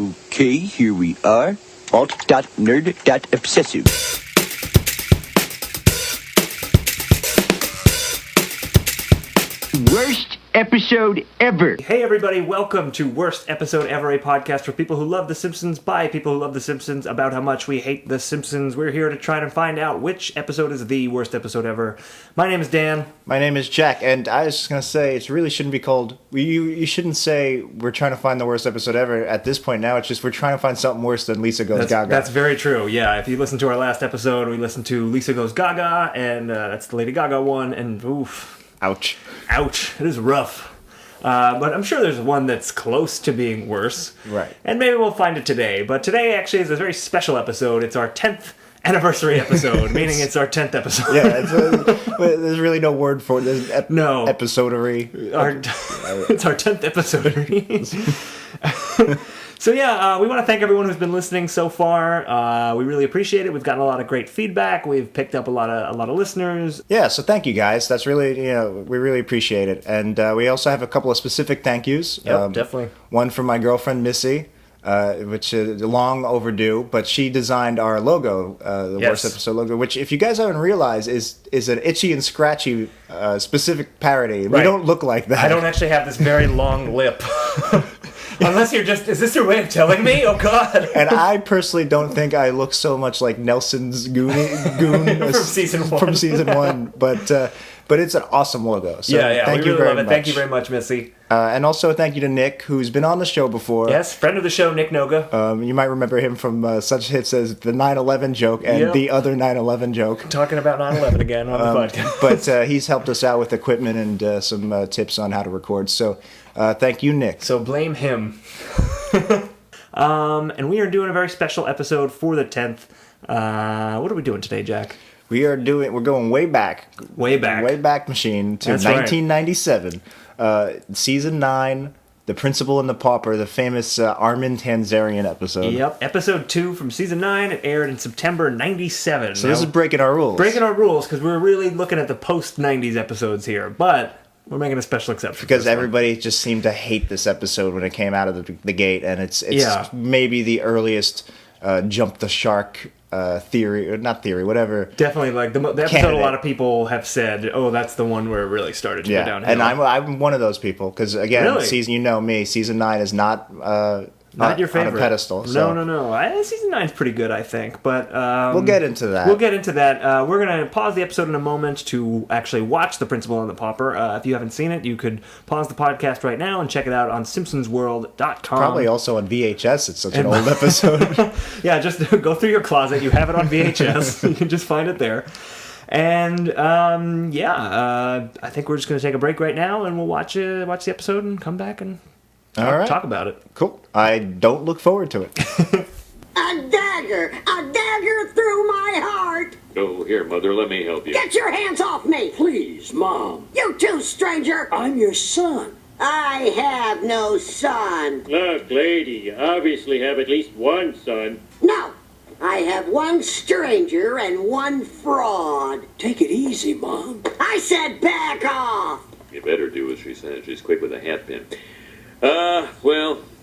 Okay, here we are. Alt.nerd.obsessive. Worst episode ever. Hey everybody, welcome to Worst Episode Ever, a podcast for people who love The Simpsons by people who love The Simpsons about how much we hate The Simpsons. We're here to try to find out which episode is the worst episode ever. My name is Dan. My name is Jack, and I was just going to say, it really shouldn't be called, you shouldn't say we're trying to find the worst episode ever at this point now. It's just we're trying to find something worse than Lisa Goes Gaga. That's very true, yeah. If you listen to our last episode, we listened to Lisa Goes Gaga, and that's the Lady Gaga one, and oof. Ouch. Ouch. It is rough. But I'm sure there's one that's close to being worse. Right. And maybe we'll find it today. But today actually is a very special episode. It's our 10th anniversary episode, meaning it's our 10th episode. Yeah, there's really no word for it. There's no. Episodery. It's our 10th episodery. So yeah, we want to thank everyone who's been listening so far. We really appreciate it. We've gotten a lot of great feedback. We've picked up a lot of listeners. Yeah, so thank you guys. That's really, we really appreciate it. And we also have a couple of specific thank yous. Yep, definitely. One from my girlfriend Missy, which is long overdue, but she designed our logo, the Worst Episode logo, which, if you guys haven't realized, is an Itchy and Scratchy specific parody. Right. We don't look like that. I don't actually have this very long lip. Unless you're just, is this your way of telling me? Oh, God. And I personally don't think I look so much like Nelson's goon from season one. From season one, but it's an awesome logo. So yeah, thank we you really very love it. much. Thank you very much, Missy. And also thank you to Nick, who's been on the show before. Yes, friend of the show, Nick Noga. You might remember him from such hits as the 9/11 joke and the other 9/11 joke. Talking about 9/11 again on the podcast. But he's helped us out with equipment and some tips on how to record. So thank you, Nick. So blame him. And we are doing a very special episode for the 10th. What are we doing today, Jack? We're going way back. Wayback Machine to That's 1997. Right. Season 9, The Principal and the Pauper, the famous Armin Tanzarian episode. Yep, episode 2 from season 9. It aired in September 97. So this is breaking our rules. Breaking our rules, because we're really looking at the post-90s episodes here. But we're making a special exception. Because everybody just seemed to hate this episode when it came out of the gate, and it's maybe the earliest jump the shark theory, or not theory, whatever. Definitely, like the episode candidate. A lot of people have said, oh, that's the one where it really started to go downhill. And I'm one of those people, because again, really? season 9 is not your favorite. On a pedestal. So. No. Season 9's pretty good, I think, but we'll get into that. We're gonna pause the episode in a moment to actually watch The Principal and the Pauper. If you haven't seen it, you could pause the podcast right now and check it out on simpsonsworld.com. Probably also on VHS. It's such an old episode. Yeah, just go through your closet. You have it on VHS. You can just find it there. And I think we're just gonna take a break right now, and we'll watch the episode and come back and talk about it. Cool. I don't look forward to it. A dagger through my heart. Oh, here, Mother, let me help you. Get your hands off me. Please, Mom. You too, stranger. I'm your son. I have no son. Look, lady, you obviously have at least one son. No, I have one stranger and one fraud. Take it easy, Mom. I said back off. You better do as she says. She's quick with a hat pin.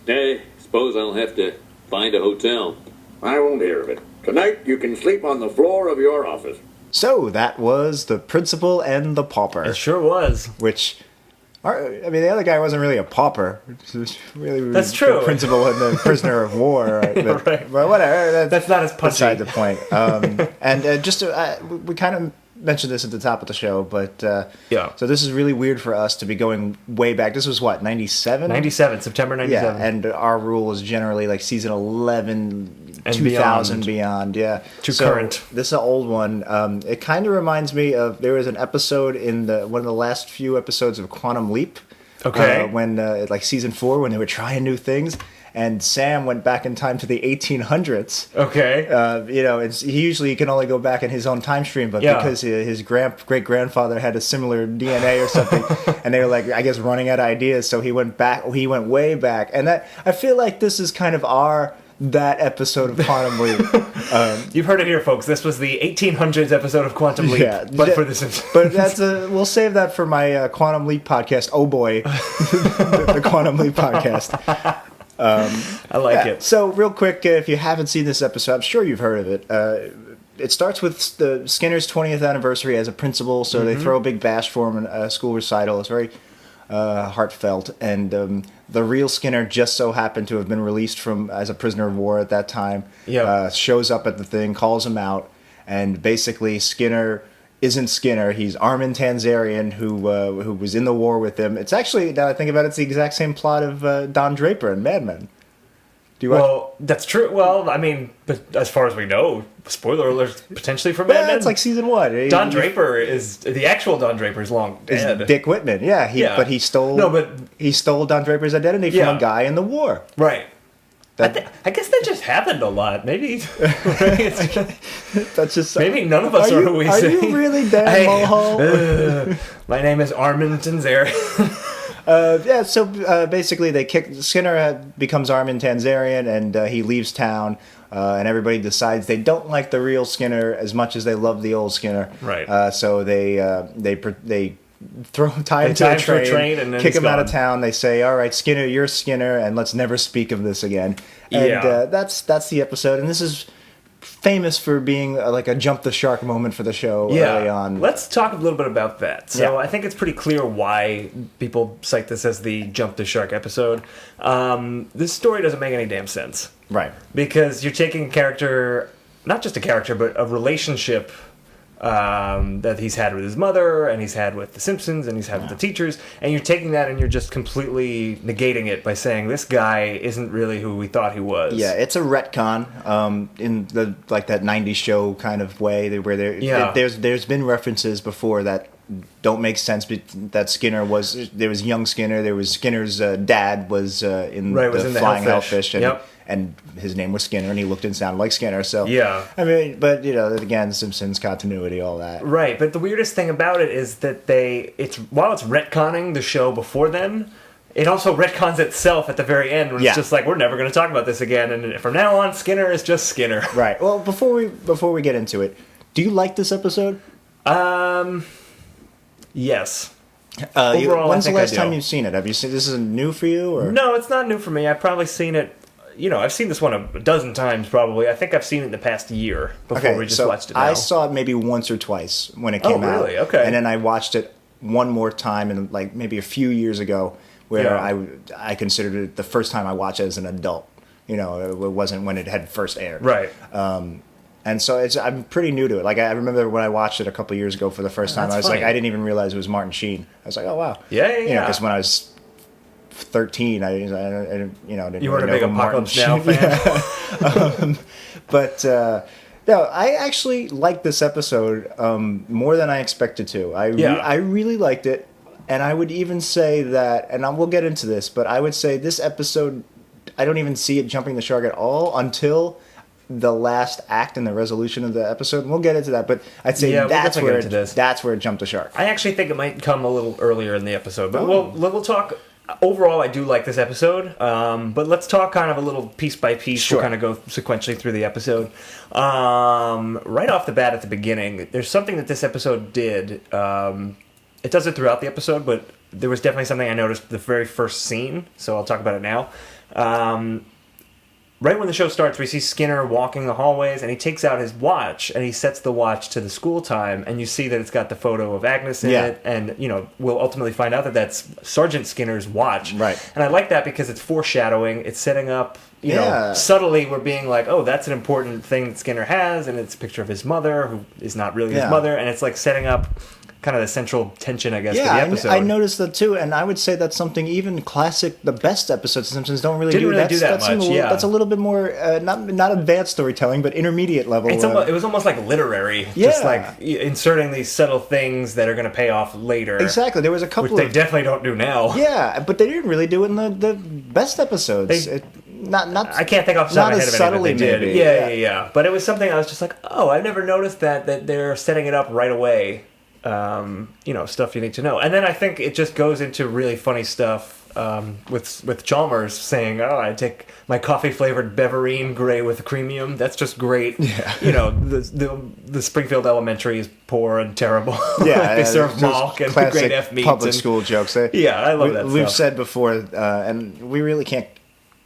I suppose I'll have to find a hotel. I won't hear of it. Tonight you can sleep on the floor of your office. So that was The Principal and the Pauper. It sure was. Which, the other guy wasn't really a pauper. Really, that's true. The principal and the prisoner of war. Right? Right. But whatever. That's not as punchy. Beside the point. We kind of mentioned this at the top of the show, but so this is really weird for us to be going way back. This was what, 97? 97, September 97. Yeah, and our rule is generally like season 11 and 2000 beyond. Yeah, to current. This is an old one. It kind of reminds me of, there was an episode in one of the last few episodes of Quantum Leap. Okay. When like season 4, when they were trying new things. And Sam went back in time to the 1800s. Okay. He usually can only go back in his own time stream, but because his great-grandfather had a similar DNA or something, and they were like, I guess, running out of ideas, so he went back. He went way back, and I feel like this is kind of that episode of Quantum Leap. You've heard it here, folks. This was the 1800s episode of Quantum Leap, but for the Simpsons. But we'll save that for my Quantum Leap podcast. Oh boy, the Quantum Leap podcast. I like it. So real quick, if you haven't seen this episode, I'm sure you've heard of it. It starts with the Skinner's 20th anniversary as a principal, so they throw a big bash for him in a school recital. It's very heartfelt, and the real Skinner just so happened to have been released from as a prisoner of war at that time. Shows up at the thing, calls him out, and basically Skinner isn't Skinner. He's Armin Tanzarian, who was in the war with him. It's actually, now I think about it, it's the exact same plot of Don Draper and Mad Men. Do you watch? That's true. Well, I mean, but as far as we know, spoiler alert, potentially for Mad Men. It's like season 1. Don Draper is the actual Don Draper is long dead. Is Dick Whitman? Yeah, but he stole. No, but he stole Don Draper's identity from a guy in the war. Right. I guess that just happened a lot. Maybe that's just maybe none of us are who we say. Are you really Dan Mulhall? My name is Armin Tanzarian. So basically, Skinner becomes Armin Tanzarian, and he leaves town. And everybody decides they don't like the real Skinner as much as they love the old Skinner. Right. So they tie him to a train and then kick him out of town. They say, "All right, Skinner, you're Skinner, and let's never speak of this again." And that's the episode. And this is famous for being like a jump the shark moment for the show early on. Let's talk a little bit about that. So I think it's pretty clear why people cite this as the jump the shark episode. This story doesn't make any damn sense. Right. Because you're taking a character, not just a character, but a relationship that he's had with his mother, and he's had with the Simpsons, and he's had with the teachers, and you're taking that and you're just completely negating it by saying this guy isn't really who we thought he was. Yeah, it's a retcon in the like that 90s show kind of way where there's been references before that don't make sense, but that Skinner was young Skinner, there was Skinner's dad was in the Flying Hellfish, and his name was Skinner, and he looked and sounded like Skinner. So I mean, but again, Simpsons continuity, all that. Right, but the weirdest thing about it is that while it's retconning the show before then, it also retcons itself at the very end when it's just like, we're never going to talk about this again, and from now on, Skinner is just Skinner. Right. Well, before we get into it, do you like this episode? Yes. Overall, when's the last time you've seen it? Have you seen this? Is new for you, or no? It's not new for me. I've probably seen it. I've seen this one a dozen times probably. I think I've seen it in the past year before we just watched it now. I saw it maybe once or twice when it came out. Oh, really? Okay. And then I watched it one more time, and like maybe a few years ago, where I considered it the first time I watched it as an adult. It wasn't when it had first aired. Right. And so I'm pretty new to it. Like I remember when I watched it a couple years ago for the first time, I was funny. Like, I didn't even realize it was Martin Sheen. I was like, oh wow. Yeah. Because when I was 13, I didn't you weren't a big Apocalypse Now fan. No, I actually liked this episode more than I expected to. I really liked it, and I would even say that, and we'll get into this, but I would say this episode, I don't even see it jumping the shark at all until the last act and the resolution of the episode. And we'll get into that, but I'd say that's where it jumped the shark. I actually think it might come a little earlier in the episode, but we'll talk. Overall, I do like this episode, but let's talk kind of a little piece by piece. Sure. We'll kind of go sequentially through the episode. Right off the bat at the beginning, there's something that this episode did. It does it throughout the episode, but there was definitely something I noticed the very first scene, so I'll talk about it now. Right when the show starts, we see Skinner walking the hallways, and he takes out his watch, and he sets the watch to the school time, and you see that it's got the photo of Agnes in it, and, we'll ultimately find out that that's Sergeant Skinner's watch. Right. And I like that because it's foreshadowing, it's setting up, subtly we're being like, oh, that's an important thing that Skinner has, and it's a picture of his mother, who is not really his mother, and it's like setting up kind of the central tension, I guess, for the episode. I noticed that too, and I would say that's something even the best episodes of Simpsons don't really do that much. That's a little bit more not advanced storytelling, but intermediate level. It was almost like literary, just like inserting these subtle things that are going to pay off later. Exactly. There was a couple, which they definitely don't do now. Yeah, but they didn't really do it in the best episodes. I can't think off the top of my head of anything that they did. Yeah. But it was something I was just like, oh, I've never noticed that they're setting it up right away. Stuff you need to know. And then I think it just goes into really funny stuff with Chalmers saying, oh, I take my coffee-flavored Beverine Grey with creamium. That's just great. Yeah. The Springfield Elementary is poor and terrible. Yeah. They serve malk and great F meats. Public school jokes. I love that We've said before, and we really can't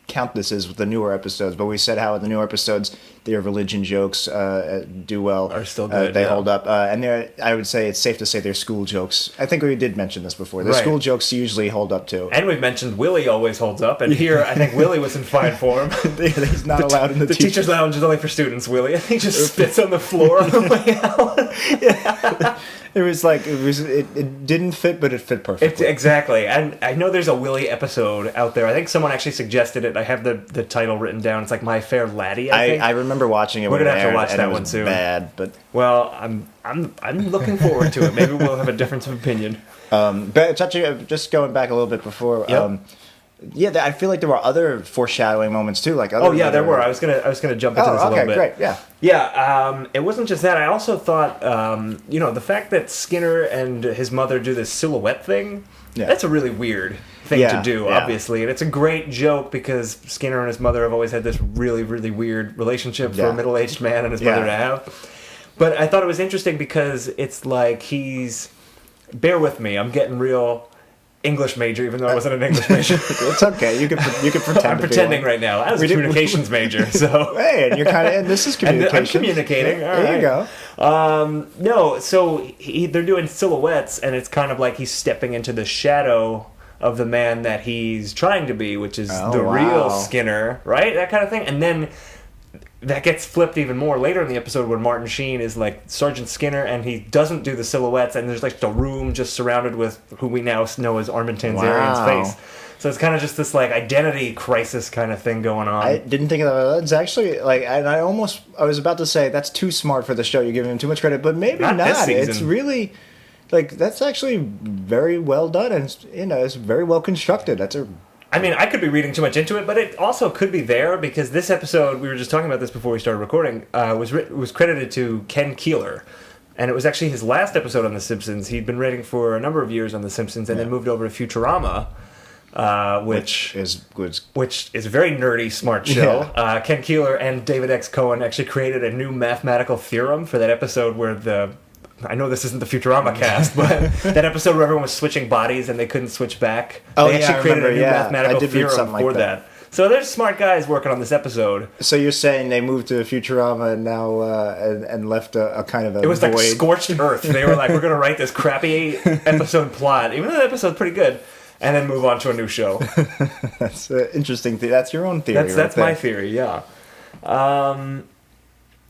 count this as the newer episodes, but we said how in the newer episodes their religion jokes do well, are still good. They hold up, and I would say it's safe to say they're school jokes. I think we did mention this before. The school jokes usually hold up too. And we've mentioned Willie always holds up, and here I think Willie was in fine form. He's not allowed in the teacher's lounge is only for students. Willie, and he just spits on the floor on the way out. Yeah. It didn't fit, but it fit perfectly. Exactly. And I know there's a Willie episode out there. I think someone actually suggested it. I have the title written down. It's like My Fair Laddie, I think. I remember watching it. We're gonna have to watch and that it one was soon. Bad, but well, I'm looking forward to it. Maybe we'll have a difference of opinion. But just going back a little bit before. Yep. I feel like there were other foreshadowing moments too. There were. I was gonna jump into this a little bit. Great, yeah. Yeah, it wasn't just that. I also thought, the fact that Skinner and his mother do this silhouette thing, that's a really weird thing to do, obviously. And it's a great joke because Skinner and his mother have always had this really, really weird relationship for a middle-aged man and his mother to have. But I thought it was interesting because it's like bear with me, I'm getting real English major, even though I wasn't an English major. It's okay. You can pretend. I'm pretending right now. I was a communications major, so hey, and you're and this is communication. I'm communicating. Yeah, there you go. No, so they're doing silhouettes, and it's kind of like he's stepping into the shadow of the man that he's trying to be, which is real Skinner, right? That kind of thing, and then that gets flipped even more later in the episode when Martin Sheen is like Sergeant Skinner and he doesn't do the silhouettes and there's like the room just surrounded with who we now know as Armin Tanzarian's face. So it's kind of just this like identity crisis kind of thing going on. I didn't think of that. It's actually like, and I was about to say that's too smart for the show. You're giving him too much credit, but maybe not. It's really like that's actually very well done and it's very well constructed. I could be reading too much into it, but it also could be there because this episode, we were just talking about this before we started recording, was credited to Ken Keeler. And it was actually his last episode on The Simpsons. He'd been writing for a number of years on The Simpsons and then moved over to Futurama, which is a very nerdy, smart show. Yeah. Ken Keeler and David X. Cohen actually created a new mathematical theorem for that episode where I know this isn't the Futurama cast, but that episode where everyone was switching bodies and they couldn't switch back. They actually created a new mathematical theorem for that. So there's smart guys working on this episode. So you're saying they moved to Futurama and now and left a kind of a void. It was like scorched earth. They were like, we're going to write this crappy episode plot, even though the episode's pretty good, and then move on to a new show. That's an interesting theory. That's your own theory. That's my theory, yeah.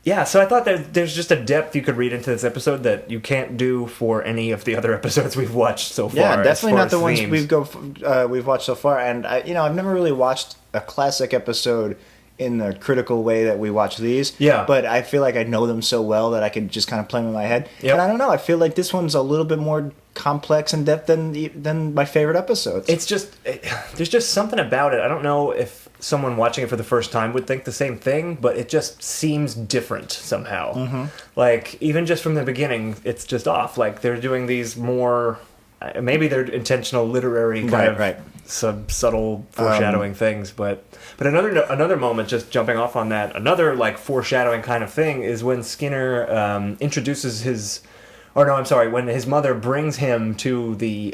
Yeah, so I thought that there's just a depth you could read into this episode that you can't do for any of the other episodes we've watched so far. Yeah, definitely not the ones we've watched so far. And I've never really watched a classic episode in the critical way that we watch these. Yeah. But I feel like I know them so well that I could just kind of play them in my head. Yep. And I don't know, I feel like this one's a little bit more complex in depth than my favorite episodes. It's just there's just something about it. I don't know if someone watching it for the first time would think the same thing, but it just seems different somehow. Mm-hmm. Like even just from the beginning, it's just off. Like they're doing these more, maybe they're intentional literary kind of subtle foreshadowing things, but another moment, just jumping off on that, another like foreshadowing kind of thing is when Skinner introduces when his mother brings him to the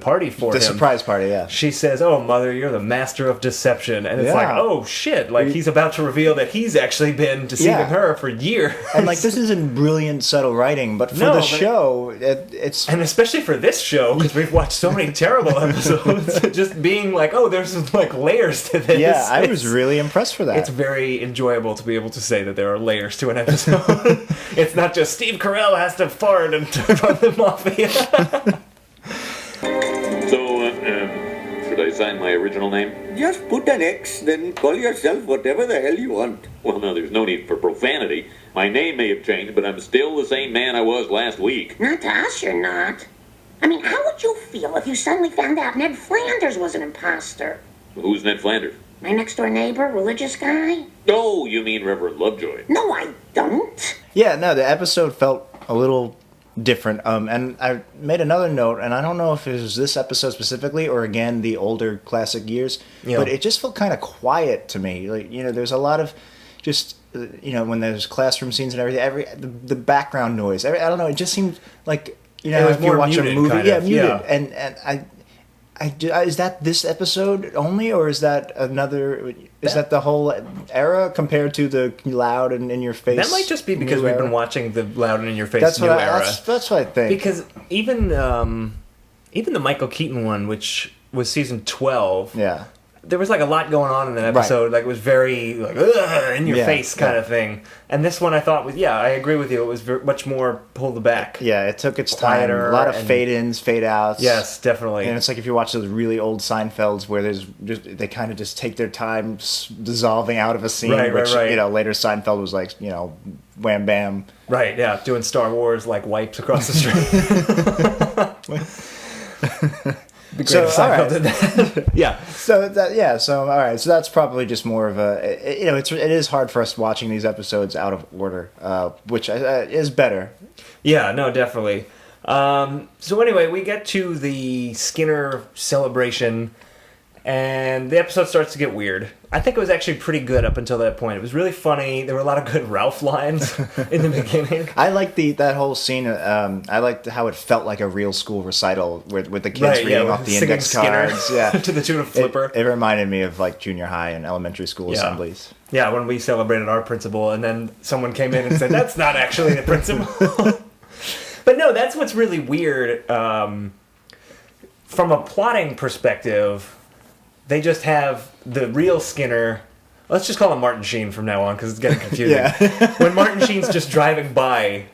party for him. The surprise party, yeah. She says, "Oh, mother, you're the master of deception." And it's like, oh, shit. Like, he's about to reveal that he's actually been deceiving her for years. And, like, this isn't brilliant, subtle writing, but for the show, it's... And especially for this show, because we've watched so many terrible episodes, just being like, oh, there's, like, layers to this. Yeah, I was really impressed for that. It's very enjoyable to be able to say that there are layers to an episode. It's not just Steve Carell has to fart and run the mafia. Should I sign my original name? Just put an X, then call yourself whatever the hell you want. Well, no, there's no need for profanity. My name may have changed, but I'm still the same man I was last week. Not to us, you're not. I mean, how would you feel if you suddenly found out Ned Flanders was an imposter? Who's Ned Flanders? My next-door neighbor, religious guy? Oh, you mean Reverend Lovejoy. No, I don't. Yeah, no, the episode felt a little different, and I made another note, and I don't know if it was this episode specifically or again the older classic years, but it just felt kind of quiet to me. Like, there's a lot of just when there's classroom scenes and everything, the background noise. I don't know, it just seemed like it was if more you watch muted, a movie, muted, and Is that this episode only, or is that another? Is that the whole era compared to the loud and in your face? That might just be because we've been watching the loud and in your face That's new what era. That's what I think. Because even the Michael Keaton one, which was season 12, yeah, there was like a lot going on in that episode. Right. Like it was very like in your face kind of thing. And this one I thought was I agree with you. It was much more pulled back. Yeah, it took its time. A lot of fade-ins, fade-outs. Yes, definitely. And it's like if you watch those really old Seinfelds where they kind of just take their time dissolving out of a scene. Right. Later Seinfeld was like wham bam. Right. Yeah, doing Star Wars like wipes across the street. So Seinfeld did that. Yeah. So all right. So that's probably just more of a it is hard for us watching these episodes out of order, which is better. Yeah. No, definitely. So anyway, we get to the Skinner celebration, and the episode starts to get weird. I think it was actually pretty good up until that point. It was really funny. There were a lot of good Ralph lines in the beginning. I liked that whole scene. I liked how it felt like a real school recital with the kids reading off the index cards. Yeah, to the tune of Flipper. It reminded me of like junior high and elementary school assemblies. Yeah, when we celebrated our principal, and then someone came in and said, "That's not actually the principal." But no, that's what's really weird. From a plotting perspective, they just have the real Skinner. Let's just call him Martin Sheen from now on because it's getting confusing. When Martin Sheen's just driving by,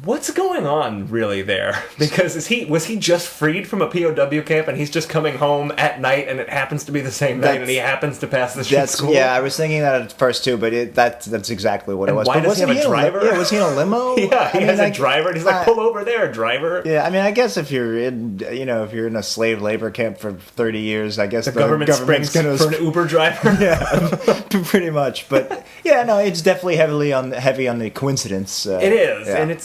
what's going on really there? Because was he just freed from a POW camp and he's just coming home at night and it happens to be the same night and he happens to pass the Sheen school? Yeah, I was thinking that at first too, but that's exactly what it was. Why does he have a driver? Was he in a limo? Yeah, he has a driver and he's like, pull over there, driver. Yeah, I mean, I guess if you're in a slave labor camp for 30 years, I guess the government's going to for an Uber driver. Yeah, pretty much. But yeah, no, it's definitely heavy on the coincidence. It is, and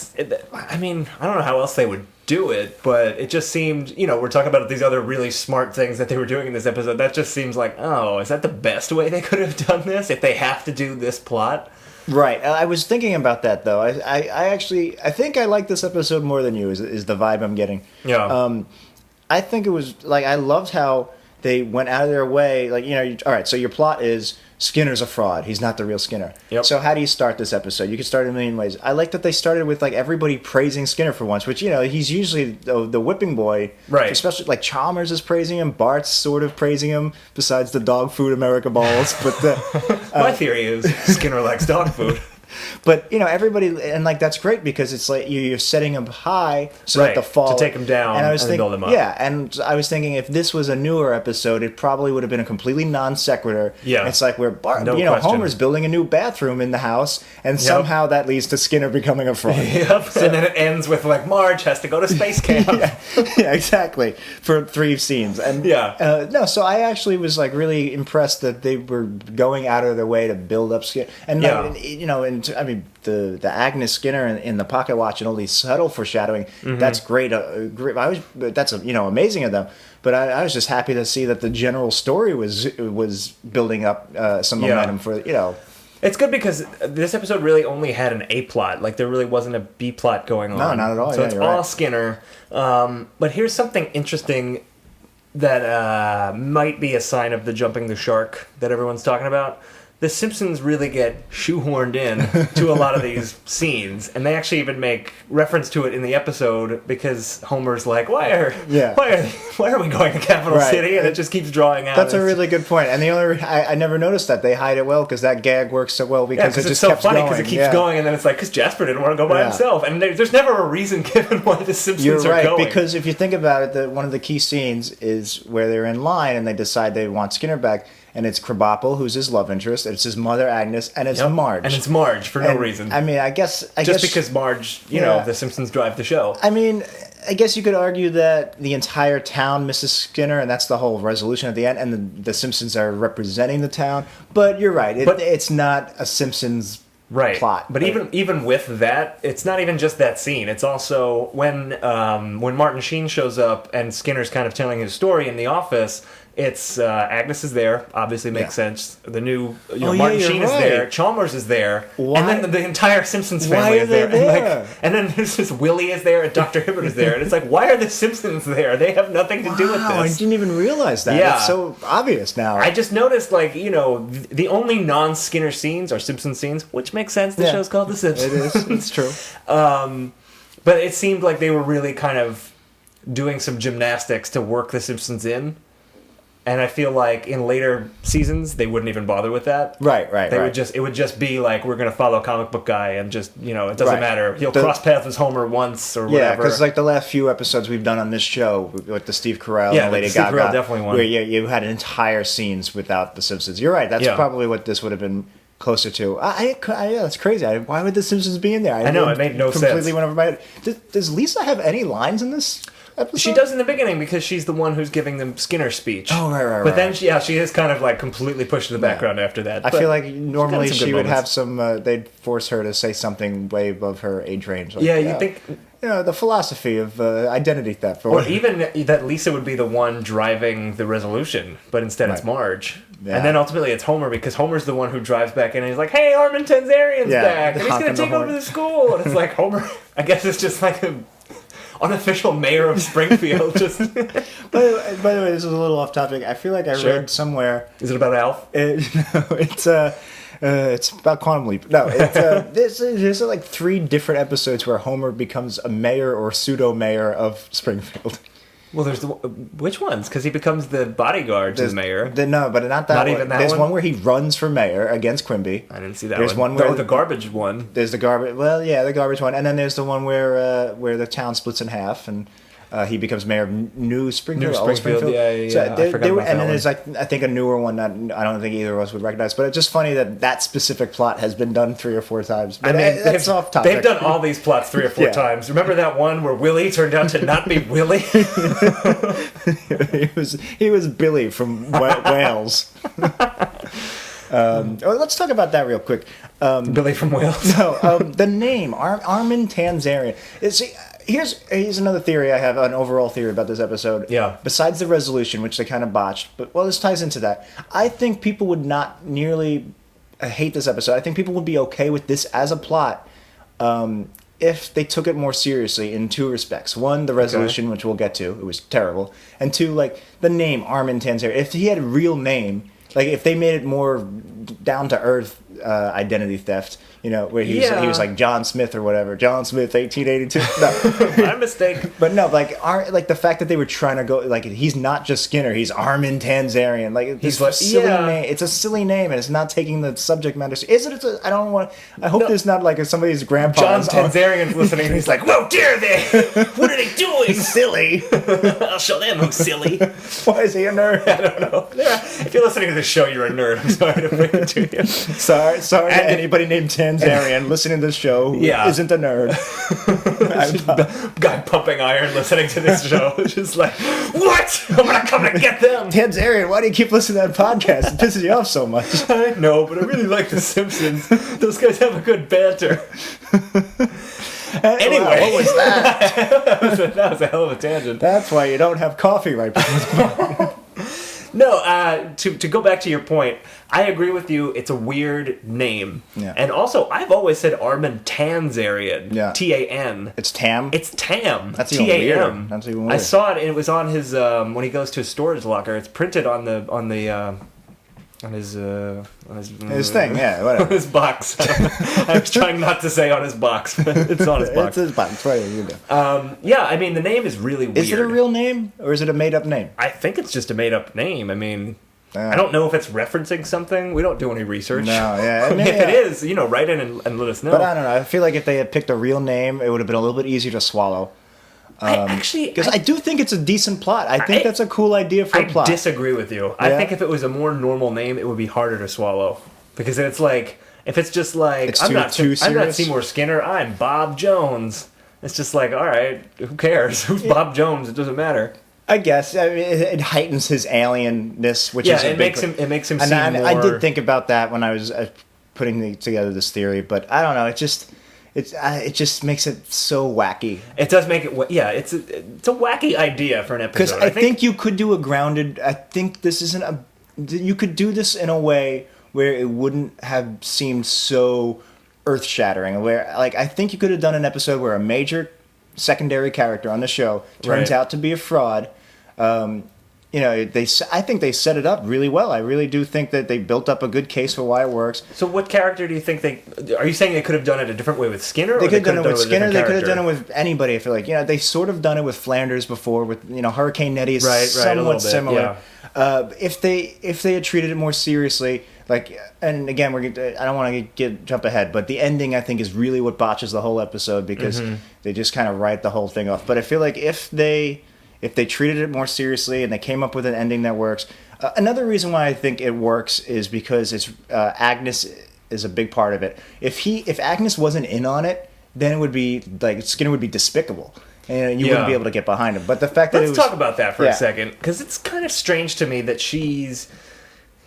I mean, I don't know how else they would do it, but it just seemed, we're talking about these other really smart things that they were doing in this episode. That just seems like, is that the best way they could have done this if they have to do this plot? Right. I was thinking about that, though. I think I like this episode more than you, is the vibe I'm getting. Yeah. I think it was, like, I loved how they went out of their way. Like, all right, so your plot is Skinner's a fraud. He's not the real Skinner. Yep. So how do you start this episode? You can start in a million ways. I like that they started with like everybody praising Skinner for once, which he's usually the whipping boy. Right. Especially like Chalmers is praising him. Bart's sort of praising him. Besides the dog food America balls, but my theory is Skinner likes dog food. But everybody, and like that's great because it's like you're setting him high so that the fall to take him down and then build him up. Yeah, and I was thinking if this was a newer episode, it probably would have been a completely non sequitur. Yeah, it's like where Homer's building a new bathroom in the house, and somehow that leads to Skinner becoming a fraud. Yep, so, and then it ends with like Marge has to go to space camp. yeah, exactly, for 3 scenes. And so I actually was like really impressed that they were going out of their way to build up Skinner, and I mean, the Agnes Skinner in the pocket watch and all these subtle foreshadowing. Mm-hmm. That's great. That's amazing of them. But I was just happy to see that the general story was building up some momentum for It's good because this episode really only had an A plot. Like there really wasn't a B plot going on. No, not at all. So it's all Skinner. But here's something interesting that might be a sign of the jumping the shark that everyone's talking about. The Simpsons really get shoehorned in to a lot of these scenes, and they actually even make reference to it in the episode because Homer's like, "Why are we going to Capital City?" And it just keeps drawing out. That's a really good point, and the only I never noticed that they hide it well because that gag works so well because it just kept funny because it keeps going, and then it's like because Jasper didn't want to go by himself, and there's never a reason given why the Simpsons are going. Because if you think about it, one of the key scenes is where they're in line and they decide they want Skinner back. And it's Krabappel, who's his love interest. It's his mother, Agnes, and it's Marge. And it's Marge for no reason. I mean, I guess because Marge, the Simpsons drive the show. I mean, I guess you could argue that the entire town misses Skinner, and that's the whole resolution at the end. And the Simpsons are representing the town. But you're right. It's not a Simpsons plot. But even with that, it's not even just that scene. It's also when Martin Sheen shows up and Skinner's kind of telling his story in the office. It's Agnes is there, obviously makes sense. The new you're Martin Sheen is right. there, Chalmers is there, and then the entire Simpsons Why family are is they there. there? And then there's this Willie is there, and Dr. Hibbert is there, and it's like, why are the Simpsons there? They have nothing to do with Wow, I this. didn't even realize that. Yeah. It's so obvious now. I just noticed, like, the only non-Skinner scenes are Simpsons scenes, which makes sense. The show's called The Simpsons. It is. It's true. But it seemed like they were really kind of doing some gymnastics to work the Simpsons in. And I feel like in later seasons they wouldn't even bother with that. Right. It would just be like, we're gonna follow a comic book guy and just it doesn't matter. He'll cross paths with Homer once or whatever. Yeah, because like the last few episodes we've done on this show with the Steve Carell and the Lady Steve Gaga, Carell definitely one. where you had entire scenes without the Simpsons. You're right. That's probably what this would have been closer to. Yeah, that's crazy. Why would the Simpsons be in there? I know, it made no sense. Completely went over my head. Does Lisa have any lines in this episode? She does in the beginning because she's the one who's giving them Skinner speech. Oh, right. But then she is kind of like completely pushed to the background after that. I But feel like normally she's got some she good would have moments. some. They'd force her to say something way above her age range. Like, you think. the philosophy of identity theft, Or even that Lisa would be the one driving the resolution, but instead it's Marge. Yeah. And then ultimately it's Homer, because Homer's the one who drives back in and he's like, hey, Armin Tanzarian's back, and he's going to take over the school. And it's like, Homer, I guess it's just like an unofficial mayor of Springfield. Just By the way, this is a little off topic. I feel like I read somewhere. Is it about Alf? It's about Quantum Leap. No, there's like 3 different episodes where Homer becomes a mayor or pseudo mayor of Springfield. Well, there's which ones? Because he becomes the bodyguard to the mayor. No, but not that Not one. even that There's one? one where he runs for mayor against Quimby. I didn't see that There's one. one where the garbage one. There's the garbage. Well, yeah, the garbage one, and then there's the one where the town splits in half and. He becomes mayor of New Springfield. New Springfield, yeah. So I forgot about that and then one. there's like I think a newer one that I don't think either of us would recognize. But it's just funny that specific plot has been done 3 or 4 times. But that's off topic. They've done all these plots 3 or 4 times. Remember that one where Willie turned out to not be Willie? he was Billy from Wales. Let's talk about that real quick. Billy from Wales. No, the name Armin Tanzarian. Here's another theory I have, an overall theory about this episode. Yeah. Besides the resolution, which they kind of botched, but this ties into that. I think people would not nearly hate this episode. I think people would be okay with this as a plot if they took it more seriously in 2 respects. One, the resolution, which we'll get to. It was terrible. And 2, like the name Armin Tanzarian. If he had a real name, like if they made it more down to earth identity theft, where he was like John Smith or whatever, John Smith 1882. No, My mistake. but no, like the fact that they were trying to go like he's not just Skinner, he's Armin Tanzarian. Like He's this like- silly yeah. name. It's a silly name, and it's not taking the subject matter. Is it? I don't want. I hope there's not like somebody's grandpa. John Tanzarian's listening and he's like, whoa, dare they? What are they doing? silly. I'll show them who's silly. Why is he a nerd? I don't know. If you're listening to this show, you're a nerd. I'm sorry to break it to you. Sorry to anybody named Tanzarian listening to this show who isn't a nerd. Guy pumping iron listening to this show. It's just like, what? I'm going to come and get them. Tanzarian, why do you keep listening to that podcast? It pisses you off so much. I know, but I really like The Simpsons. Those guys have a good banter. Anyway. Wow, what was that? That was a hell of a tangent. That's why you don't have coffee right before. No, to go back to your point, I agree with you. It's a weird name. Yeah. And also, I've always said Armin Tanzarian. Yeah. T-A-N. It's Tam? It's Tam. That's even T-A-M. weirder. That's even weirder. I saw it, and it was on his, when he goes to his storage locker. It's printed on his thing, yeah, whatever. on his box. I was trying not to say on his box, but it's on his box. It's his box. What are you do? Yeah, I mean, the name is really weird. Is it a real name, or is it a made-up name? I think it's just a made-up name. I mean, I don't know if it's referencing something. We don't do any research. No, yeah. I mean, if it is, write in and let us know. But I don't know. I feel like if they had picked a real name, it would have been a little bit easier to swallow. Because I do think it's a decent plot. I think that's a cool idea for a plot. I disagree with you. I think if it was a more normal name, it would be harder to swallow. Because it's like, if it's just like, It's I'm not serious? Seymour Skinner, I'm Bob Jones. It's just like, all right, who cares? Who's Bob Jones? It doesn't matter. I guess it heightens his alienness, which is it makes him seem more. I did think about that when I was putting together this theory, but I don't know. it just makes it so wacky. It does make it. Yeah, it's a wacky idea for an episode. Because I think you could do a grounded. I think this isn't a. You could do this in a way where it wouldn't have seemed so earth-shattering. Where, like, I think you could have done an episode where a major secondary character on the show turns out to be a fraud. I think they set it up really well. I really do think that they built up a good case for why it works. So what character do you think are you saying they could have done it a different way with Skinner? They could have done it with Skinner. They could have done it with anybody. I feel like, they sort of done it with Flanders before with, Hurricane Nettie is somewhat similar. Yeah. If they had treated it more seriously, like, and again, I don't want to jump ahead, but the ending, I think, is really what botches the whole episode because they just kind of write the whole thing off. But I feel like if they treated it more seriously and they came up with an ending that works. Another reason why I think it works is because it's Agnes is a big part of it. If Agnes wasn't in on it, then it would be like Skinner would be despicable. And you wouldn't be able to get behind him. But the fact that let's talk about that for a second, because it's kind of strange to me that she's,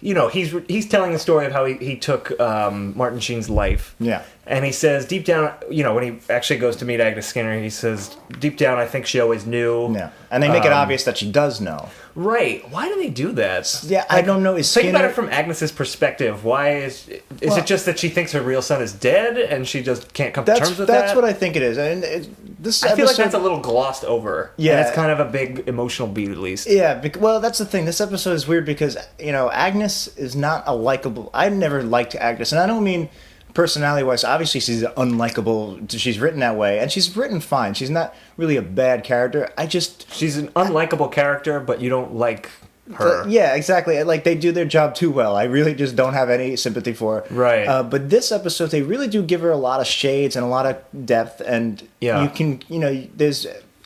he's telling the story of how he took Martin Sheen's life. Yeah. And he says, deep down, when he actually goes to meet Agnes Skinner, he says, deep down, I think she always knew. Yeah. And they make it obvious that she does know. Right. Why do they do that? Yeah, I don't know. Think about it from Agnes's perspective. Why is it just that she thinks her real son is dead and she just can't come to terms with that? That's what I think it is. And I feel like that's a little glossed over. Yeah. And it's kind of a big emotional beat, at least. Yeah. Well, that's the thing. This episode is weird because, Agnes is not a likable... I've never liked Agnes. And I don't mean... personality-wise, obviously she's unlikable. She's written that way, and she's written fine. She's not really a bad character. She's an unlikable character, but you don't like her. Yeah, exactly. Like, they do their job too well. I really just don't have any sympathy for her. Right. But this episode, they really do give her a lot of shades and a lot of depth, and you can,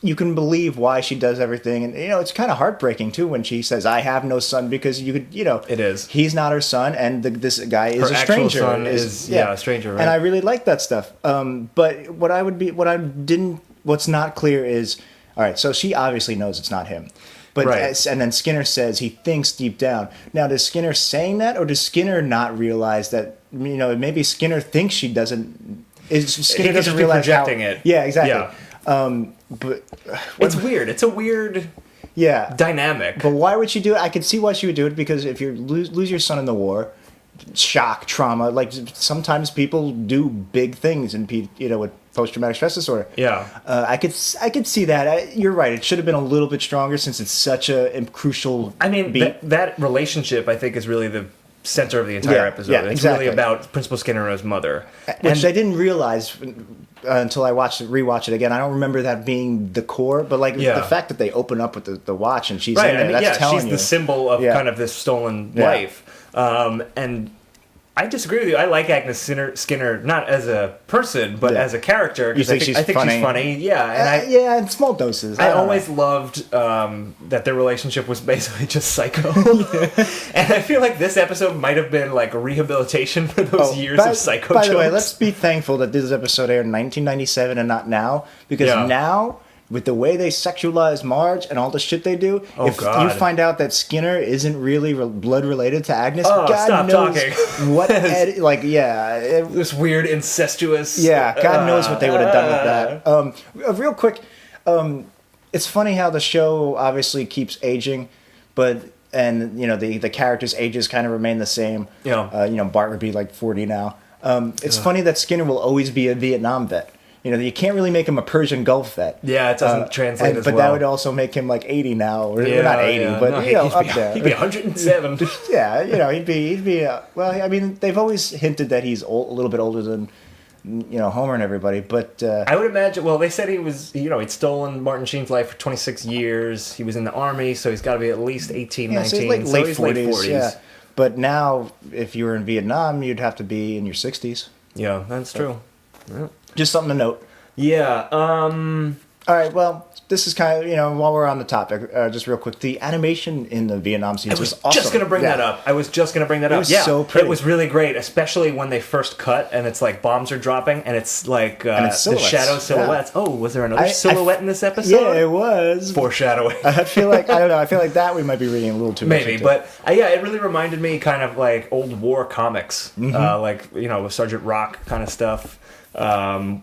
you can believe why she does everything. And, it's kind of heartbreaking, too, when she says, I have no son, because you could, it is. He's not her son, and this guy is a stranger. Her actual son is a stranger, right? And I really like that stuff. But what's not clear is, all right, so she obviously knows it's not him. But and then Skinner says he thinks deep down. Now, does Skinner saying that, or does Skinner not realize that, maybe Skinner thinks she doesn't... Skinner doesn't realize projecting it. Yeah, exactly. Yeah. But it's weird. It's a weird dynamic. But why would she do it? I could see why she would do it, because if you lose your son in the war, shock, trauma, like sometimes people do big things and with post-traumatic stress disorder. Yeah. I could see that. You're right. It should have been a little bit stronger since it's such a crucial beat. That relationship, I think, is really the center of the entire episode. It's exactly. Really about Principal Skinner and his mother. Which I didn't realize until I rewatch it again. I don't remember that being the core, but the fact that they open up with the watch and she's in there, that's telling you. She's the symbol of kind of this stolen life. And I disagree with you. I like Agnes Skinner not as a person, but as a character. You think I think she's funny? Yeah, and in small doses. I always loved that their relationship was basically just psycho. And I feel like this episode might have been like a rehabilitation for those years of psycho jokes. By the way, let's be thankful that this episode aired in 1997 and not now, because now... with the way they sexualize Marge and all the shit they do, you find out that Skinner isn't really blood related to Agnes, God knows talking. What this weird incestuous. Yeah, God knows what they would have done with that. Real quick, it's funny how the show obviously keeps aging, but the characters' ages kind of remain the same. Bart would be like 40 now. It's funny that Skinner will always be a Vietnam vet. You can't really make him a Persian Gulf vet. Yeah, it doesn't translate as well. But that would also make him like 80 now, or not 80, but up there. He'd be 107. He'd be. Well, I mean, they've always hinted that he's a little bit older than Homer and everybody. But I would imagine. Well, they said he was. He'd stolen Martin Sheen's life for 26 years. He was in the army, so he's got to be at least 18, 19. So he's late 40s. Yeah. But now, if you were in Vietnam, you'd have to be in your 60s. Yeah, that's true. Yeah. Just something to note. Yeah. All right. Well, this is kind of while we're on the topic, just real quick, the animation in the Vietnam scenes was awesome. Just gonna bring that up. I was just gonna bring that up. It was so pretty. It was really great, especially when they first cut and it's like bombs are dropping and it's like the shadow silhouettes. Yeah. Oh, was there another silhouette in this episode? Yeah, it was. Foreshadowing. I feel like that we might be reading a little too much. Maybe, but it really reminded me kind of like old war comics, like Sergeant Rock kind of stuff.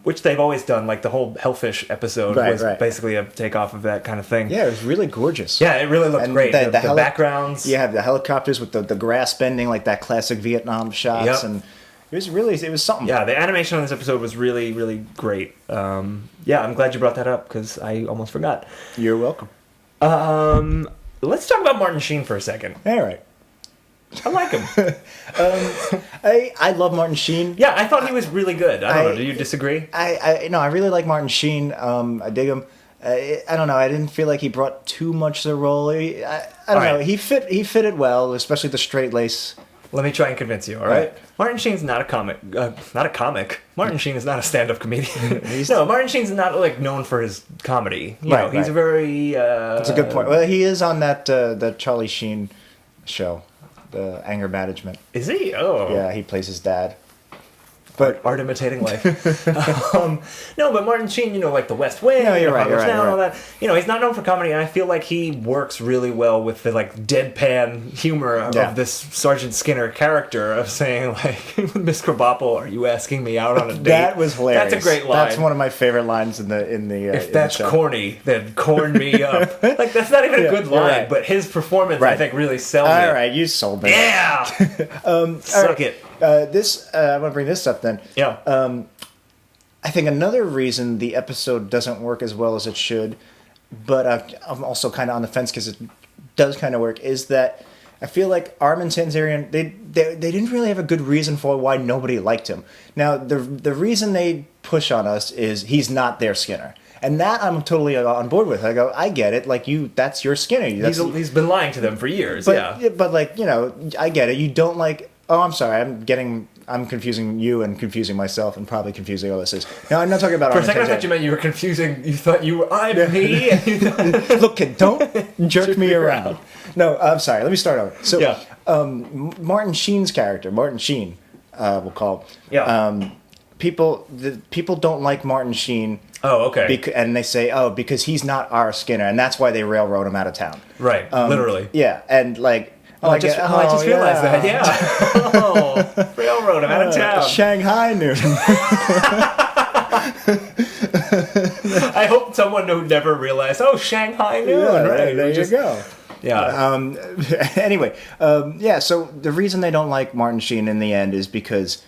which they've always done. Like the whole Hellfish episode was basically a takeoff of that kind of thing. Yeah, it was really gorgeous. Yeah, it really looked great. The backgrounds. You have the helicopters with the grass bending, like that classic Vietnam shots, and it was something. Yeah, the animation on this episode was really, really great. Yeah, I'm glad you brought that up because I almost forgot. You're welcome. Let's talk about Martin Sheen for a second. All right. I like him. I love Martin Sheen. Yeah, I thought he was really good. I don't know. Do you disagree? I really like Martin Sheen. I dig him. I don't know. I didn't feel like he brought too much to the role. I don't know. He fit it well, especially the straight lace. Let me try and convince you. All right. Martin Sheen's not a comic. Not a comic. Martin Sheen is not a stand-up comedian. No, Martin Sheen's not like known for his comedy. You know, he's a very. That's a good point. Well, he is on that Charlie Sheen show. The Anger Management. Is he? Oh. Yeah, he plays his dad. But art imitating life. No, but Martin Sheen, you know, like The West Wing, you're right, and all that. You know, he's not known for comedy, and I feel like he works really well with the like deadpan humor of this Sergeant Skinner character of saying like, "Miss Krabappel, are you asking me out on a date?" That was hilarious. That's a great line. That's one of my favorite lines in the. If that's corny, then corn me up. Like that's not even a good line, but his performance, I think, really sells it. All right, you sold me. Yeah. Suck it. I'm gonna bring this up then. Yeah. I think another reason the episode doesn't work as well as it should, but I'm also kind of on the fence because it does kind of work, is that I feel like Armin Tanzarian, they didn't really have a good reason for why nobody liked him. Now, the reason they push on us is he's not their Skinner. And that I'm totally on board with. I go, I get it. Like, that's your Skinner. He's been lying to them for years, But, like, you know, I get it. You don't like... Oh, I'm sorry. I'm confusing you and confusing myself and probably confusing all this. No, I'm not talking about... For a second, I thought you meant you were confusing... You thought you were... I'm me? Look, kid, don't jerk me around. No, I'm sorry. Let me start over. So, Martin Sheen's character, Martin Sheen, we'll call him. Yeah. People don't like Martin Sheen. Oh, okay. And they say, because he's not our Skinner, and that's why they railroad him out of town. Right, literally. Yeah, and like... I just realized that, yeah. Oh, railroad him out of town. Shanghai noon. I hope someone who never realized, Shanghai noon. Yeah, right. There you go. Yeah. Anyway, so the reason they don't like Martin Sheen in the end is because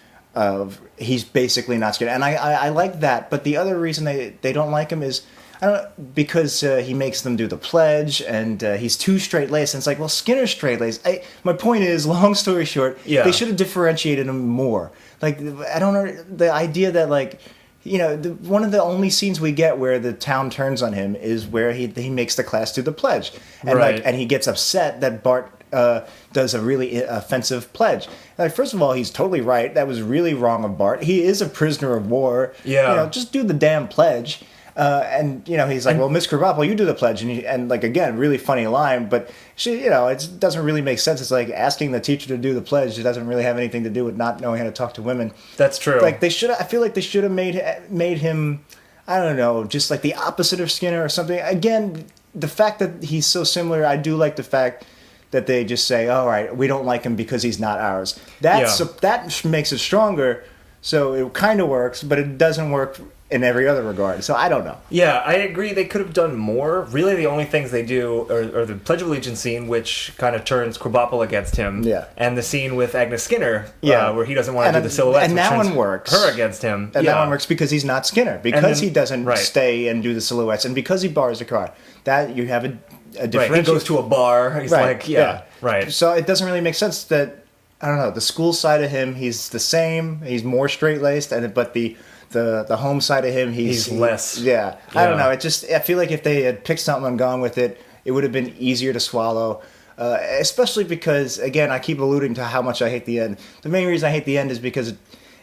he's basically not Skinner. And I like that, but the other reason they don't like him is... I don't know, because he makes them do the pledge, and he's too straight-laced. And it's like, well, Skinner's straight-laced. My point is, long story short, they should have differentiated him more. Like, I don't know, the idea that, like, you know, one of the only scenes we get where the town turns on him is where he makes the class do the pledge. And, and he gets upset that Bart does a really offensive pledge. Like, first of all, he's totally right. That was really wrong of Bart. He is a prisoner of war. Yeah. You know, just do the damn pledge. And, you know, he's like, well, Miss Krabappel, you do the pledge. And like, again, really funny line, but she, you know, it doesn't really make sense. It's like asking the teacher to do the pledge. It doesn't really have anything to do with not knowing how to talk to women. That's true. Like, I feel like they should have made him, I don't know, just like the opposite of Skinner or something. Again, the fact that he's so similar, I do like the fact that they just say, all right, we don't like him because he's not ours. That makes it stronger. So it kind of works, but it doesn't work in every other regard. So I don't know. Yeah, I agree. They could have done more. Really, the only things they do are the Pledge of Allegiance scene, which kind of turns Krabappel against him. Yeah. And the scene with Agnes Skinner, where he doesn't want to do the silhouettes. And that one works. Her against him. And that one works because he's not Skinner. Because he doesn't stay and do the silhouettes. And because he borrows the car. That you have a differentiation. Right, he goes to a bar. He's right. So it doesn't really make sense that, I don't know, the school side of him, he's the same. He's more straight-laced. But the home side of him, he's less. Yeah. I don't know. I feel like if they had picked something and gone with it, it would have been easier to swallow. Especially because, again, I keep alluding to how much I hate the end. The main reason I hate the end is because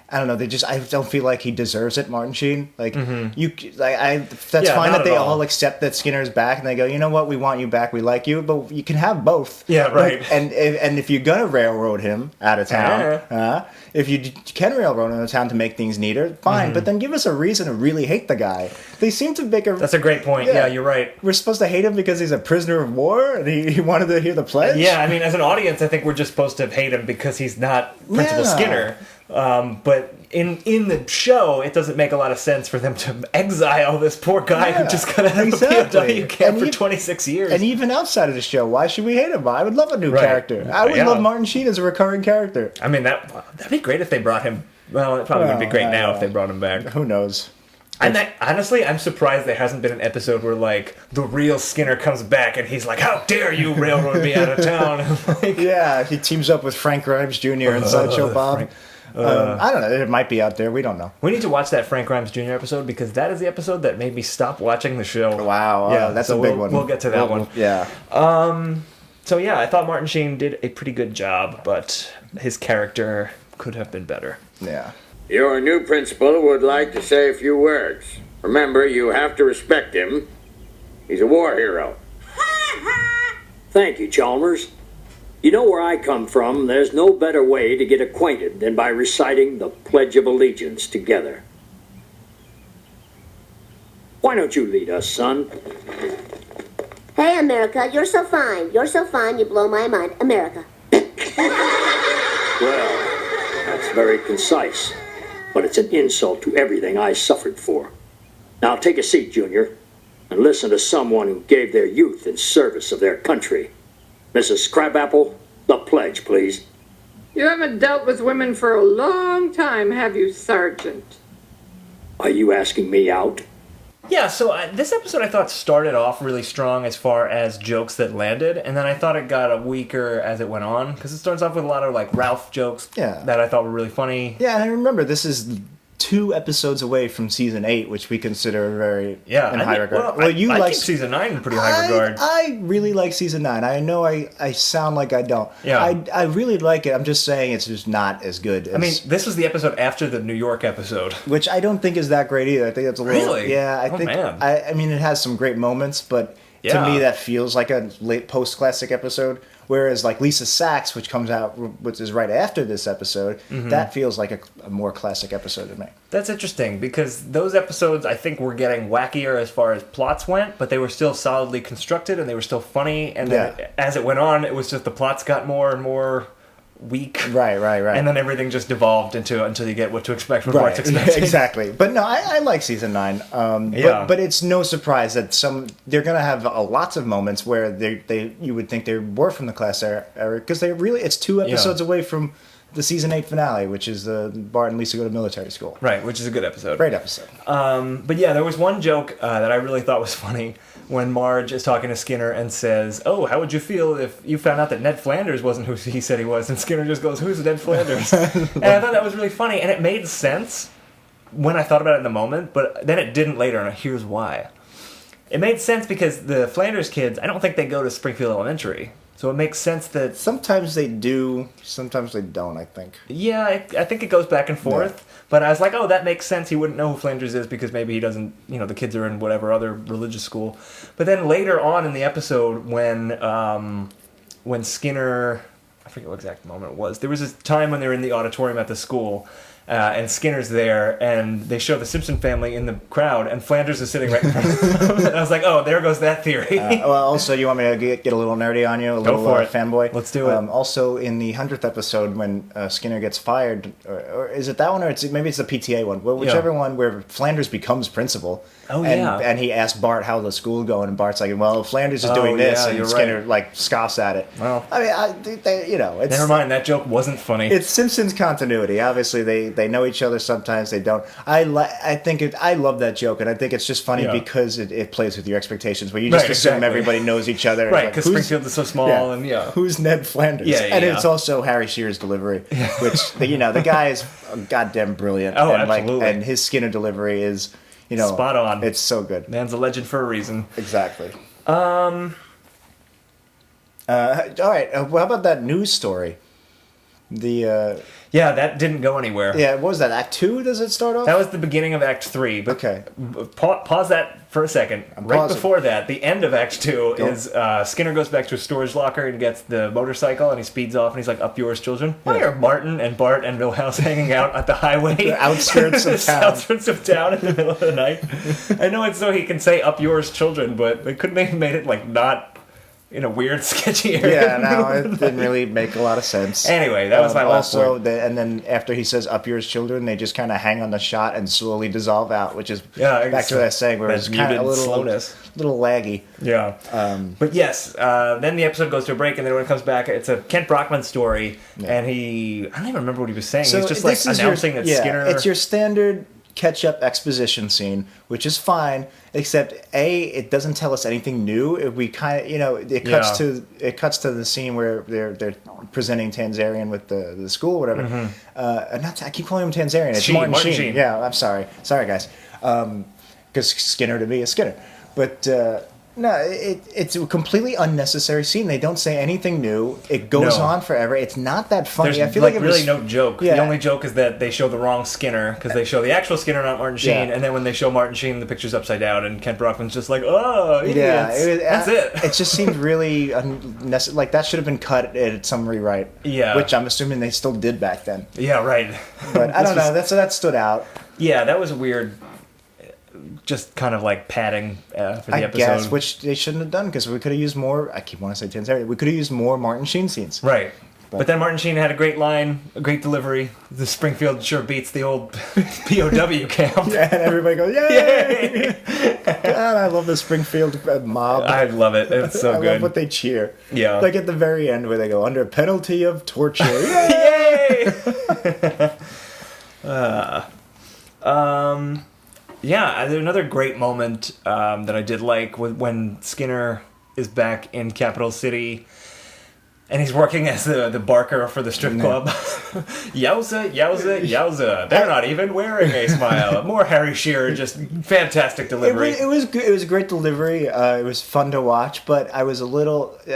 I don't know. I don't feel like he deserves it, Martin Sheen. Like that's fine that they all accept that Skinner's back, and they go, you know what, we want you back, we like you, but you can have both. Yeah, right. Like, and if you're gonna railroad him out of town, if you can railroad him out of town to make things neater, fine. But then give us a reason to really hate the guy. They seem to make a. That's a great point. Yeah, you're right. We're supposed to hate him because he's a prisoner of war, and he wanted to hear the pledge. Yeah, I mean, as an audience, I think we're just supposed to hate him because he's not Principal Skinner. But in the show, it doesn't make a lot of sense for them to exile this poor guy who just got out of a POW camp for 26 years. And even outside of the show, why should we hate him? I would love a new character. I would love Martin Sheen as a recurring character. I mean, that'd be great if they brought him. Well, it probably would be great now if they brought him back. Who knows? And honestly, I'm surprised there hasn't been an episode where, like, the real Skinner comes back and he's like, "How dare you railroad me out of town?" Like, yeah, he teams up with Frank Grimes Jr. and Sideshow Bob. I don't know. It might be out there. We don't know. We need to watch that Frank Grimes Jr. episode because that is the episode that made me stop watching the show. Wow. Yeah, that's a big one. We'll get to that one. Yeah. So, yeah, I thought Martin Sheen did a pretty good job, but his character could have been better. Yeah. Your new principal would like to say a few words. Remember, you have to respect him. He's a war hero. Thank you, Chalmers. You know where I come from, there's no better way to get acquainted than by reciting the Pledge of Allegiance together. Why don't you lead us, son? Hey, America, you're so fine. You're so fine, you blow my mind. America. Well, that's very concise, but it's an insult to everything I suffered for. Now take a seat, Junior, and listen to someone who gave their youth in service of their country. Mrs. Crabapple, the pledge, please. You haven't dealt with women for a long time, have you, Sergeant? Are you asking me out? Yeah, so this episode I thought started off really strong as far as jokes that landed, and then I thought it got weaker as it went on, because it starts off with a lot of, like, Ralph jokes that I thought were really funny. Yeah, and I remember this is 2 episodes away from season 8, which we consider very in high regard. Well, you like season 9 in pretty high regard. I really like season 9. I know I sound like I don't. Yeah. I really like it. I'm just saying it's just not as good as... I mean, this was the episode after the New York episode. Which I don't think is that great either. I think it's a little... Really? Yeah, I think... Man. I mean, it has some great moments, but to me that feels like a late post-classic episode. Whereas, like, Lisa Sachs, which comes out, which is right after this episode, that feels like a more classic episode to me. That's interesting, because those episodes, I think, were getting wackier as far as plots went, but they were still solidly constructed, and they were still funny, and then as it went on, it was just the plots got more and more weak. Right. And then everything just devolved until you get what to expect from Bart's expecting. Exactly. But no, I like season 9. But it's no surprise that they're going to have lots of moments where you would think they were from the class era, because it's 2 episodes away from the season 8 finale, which is Bart and Lisa go to military school. Right, which is a good episode. Great episode. But yeah, there was one joke that I really thought was funny when Marge is talking to Skinner and says, "Oh, how would you feel if you found out that Ned Flanders wasn't who he said he was?" And Skinner just goes, "Who's Ned Flanders?" And I thought that was really funny, and it made sense when I thought about it in the moment, but then it didn't later, and here's why. It made sense because the Flanders kids, I don't think they go to Springfield Elementary. So it makes sense that... Sometimes they do, sometimes they don't, I think. Yeah, I think it goes back and forth. Yeah. But I was like, oh, that makes sense. He wouldn't know who Flanders is because maybe he doesn't... the kids are in whatever other religious school. But then later on in the episode when Skinner... I forget what exact moment it was. There was a time when they were in the auditorium at the school... and Skinner's there, and they show the Simpson family in the crowd, and Flanders is sitting right in front of them. And I was like, oh, there goes that theory. Well, also, you want me to get a little nerdy on you? A little fanboy? Let's do it. Also, in the 100th episode, when Skinner gets fired, or is it that one, or maybe it's the PTA one, whichever one, where Flanders becomes principal. Oh, and he asks Bart how the school going, and Bart's like, well, Flanders is doing this, and Skinner, scoffs at it. Well, I mean, it's... Never mind, that joke wasn't funny. It's Simpsons continuity. Obviously, they know each other, sometimes they don't. I love that joke, and I think it's just funny because it plays with your expectations, where you just assume everybody knows each other. Right, because Springfield is so small, and who's Ned Flanders? It's also Harry Shearer's delivery, which, the guy is goddamn brilliant. Oh, and, absolutely. And his Skinner delivery is... spot on. It's so good. Man's a legend for a reason. Exactly. All right. How about that news story? That didn't go anywhere. Yeah, what was that? Act 2? Does it start off? That was the beginning of Act 3. But okay. Pause that for a second. Right before that, the end of Act 2 is Skinner goes back to his storage locker and gets the motorcycle, and he speeds off, and he's like, "Up yours, children." Why are Martin and Bart and Milhouse hanging out at the highway? The outskirts of town. Outskirts of town in the middle of the night. I know it's so he can say "Up yours, children," but they couldn't have made it not... in a weird, sketchy area. Yeah, no, it didn't really make a lot of sense. Anyway, that was my last point. And then after he says "up yours, children," they just kind of hang on the shot and slowly dissolve out, which is back to what I was saying, where it's kind of a little laggy. Yeah. But yes, then the episode goes to a break, and then when it comes back, it's a Kent Brockman story, and I don't even remember what he was saying. So he's just like announcing that Skinner. It's your standard catch-up exposition scene, which is fine, except it doesn't tell us anything new. We kind of, it cuts to the scene where they're presenting Tanzarian with the school, or whatever. Mm-hmm. I keep calling him Tanzarian. It's Martin Sheen. Yeah, I'm sorry, guys, because Skinner to me is Skinner, but. No, it's a completely unnecessary scene. They don't say anything new. It goes on forever. It's not that funny. There's I feel like really no joke. Yeah. The only joke is that they show the wrong Skinner, because they show the actual Skinner, not Martin Sheen, and then when they show Martin Sheen, the picture's upside down, and Kent Brockman's just like, oh, idiots. That's it. It just seemed really unnecessary. Like, that should have been cut at some rewrite. Yeah. Which I'm assuming they still did back then. Yeah, right. But I don't know. That stood out. Yeah, that was a weird... just kind of like padding for the episode. I guess, which they shouldn't have done, because we could have used more. I keep wanting to say Tanzarian. We could have used more Martin Sheen scenes. Right. But then Martin Sheen had a great line, a great delivery. The Springfield sure beats the old POW camp. Yeah, and everybody goes, yay! God, I love the Springfield mob. I love it. It's so good. I love what they cheer. Yeah. Like at the very end where they go, under penalty of torture. Yay! Yeah, another great moment that I did like when Skinner is back in Capital City, and he's working as the barker for the strip club. Yowza, yowza, yowza. They're not even wearing a smile. More Harry Shearer, just fantastic delivery. It was good. It was a great delivery. It was fun to watch, but I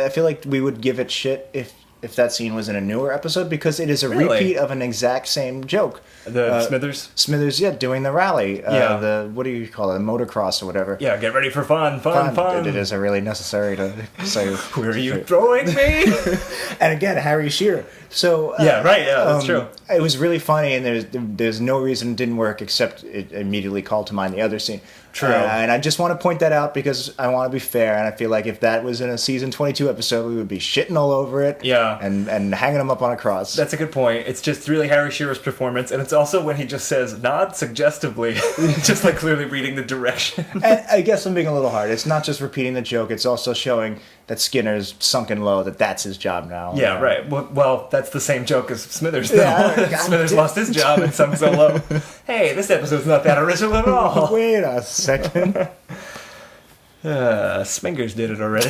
feel like we would give it shit if that scene was in a newer episode, because it is a repeat of an exact same joke. Smithers, doing the rally. What do you call it? The motocross or whatever. Yeah, get ready for fun. It is really necessary to say. Where are you throwing me? And again, Harry Shearer. So that's true. It was really funny, and there's no reason it didn't work, except it immediately called to mind the other scene. True. And I just want to point that out, because I want to be fair, and I feel like if that was in a season 22 episode, we would be shitting all over it. Yeah. And hanging him up on a cross. That's a good point. It's just really Harry Shearer's performance, and it's also when he just says, nod suggestively, just like clearly reading the direction. And I guess I'm being a little hard. It's not just repeating the joke, it's also showing that Skinner's sunken low, that's his job now. Yeah, right. Well, that's the same joke as Smithers, though. Yeah, Smithers lost his job and sunk so low. Hey, this episode's not that original at all. Wait a second. Smingers did it already.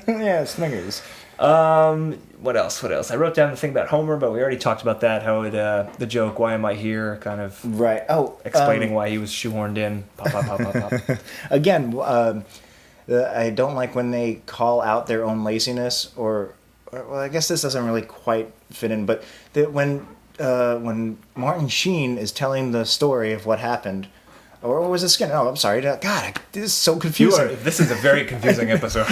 Yeah, Smingers. What else? I wrote down the thing about Homer, but we already talked about that. How the joke, "Why am I here?" kind of explaining why he was shoehorned in. Pop. Again, I don't like when they call out their own laziness, or well, I guess this doesn't really quite fit in, but when Martin Sheen is telling the story of what happened. Or was it Skinner? Oh, I'm sorry. God, this is so confusing. This is a very confusing episode.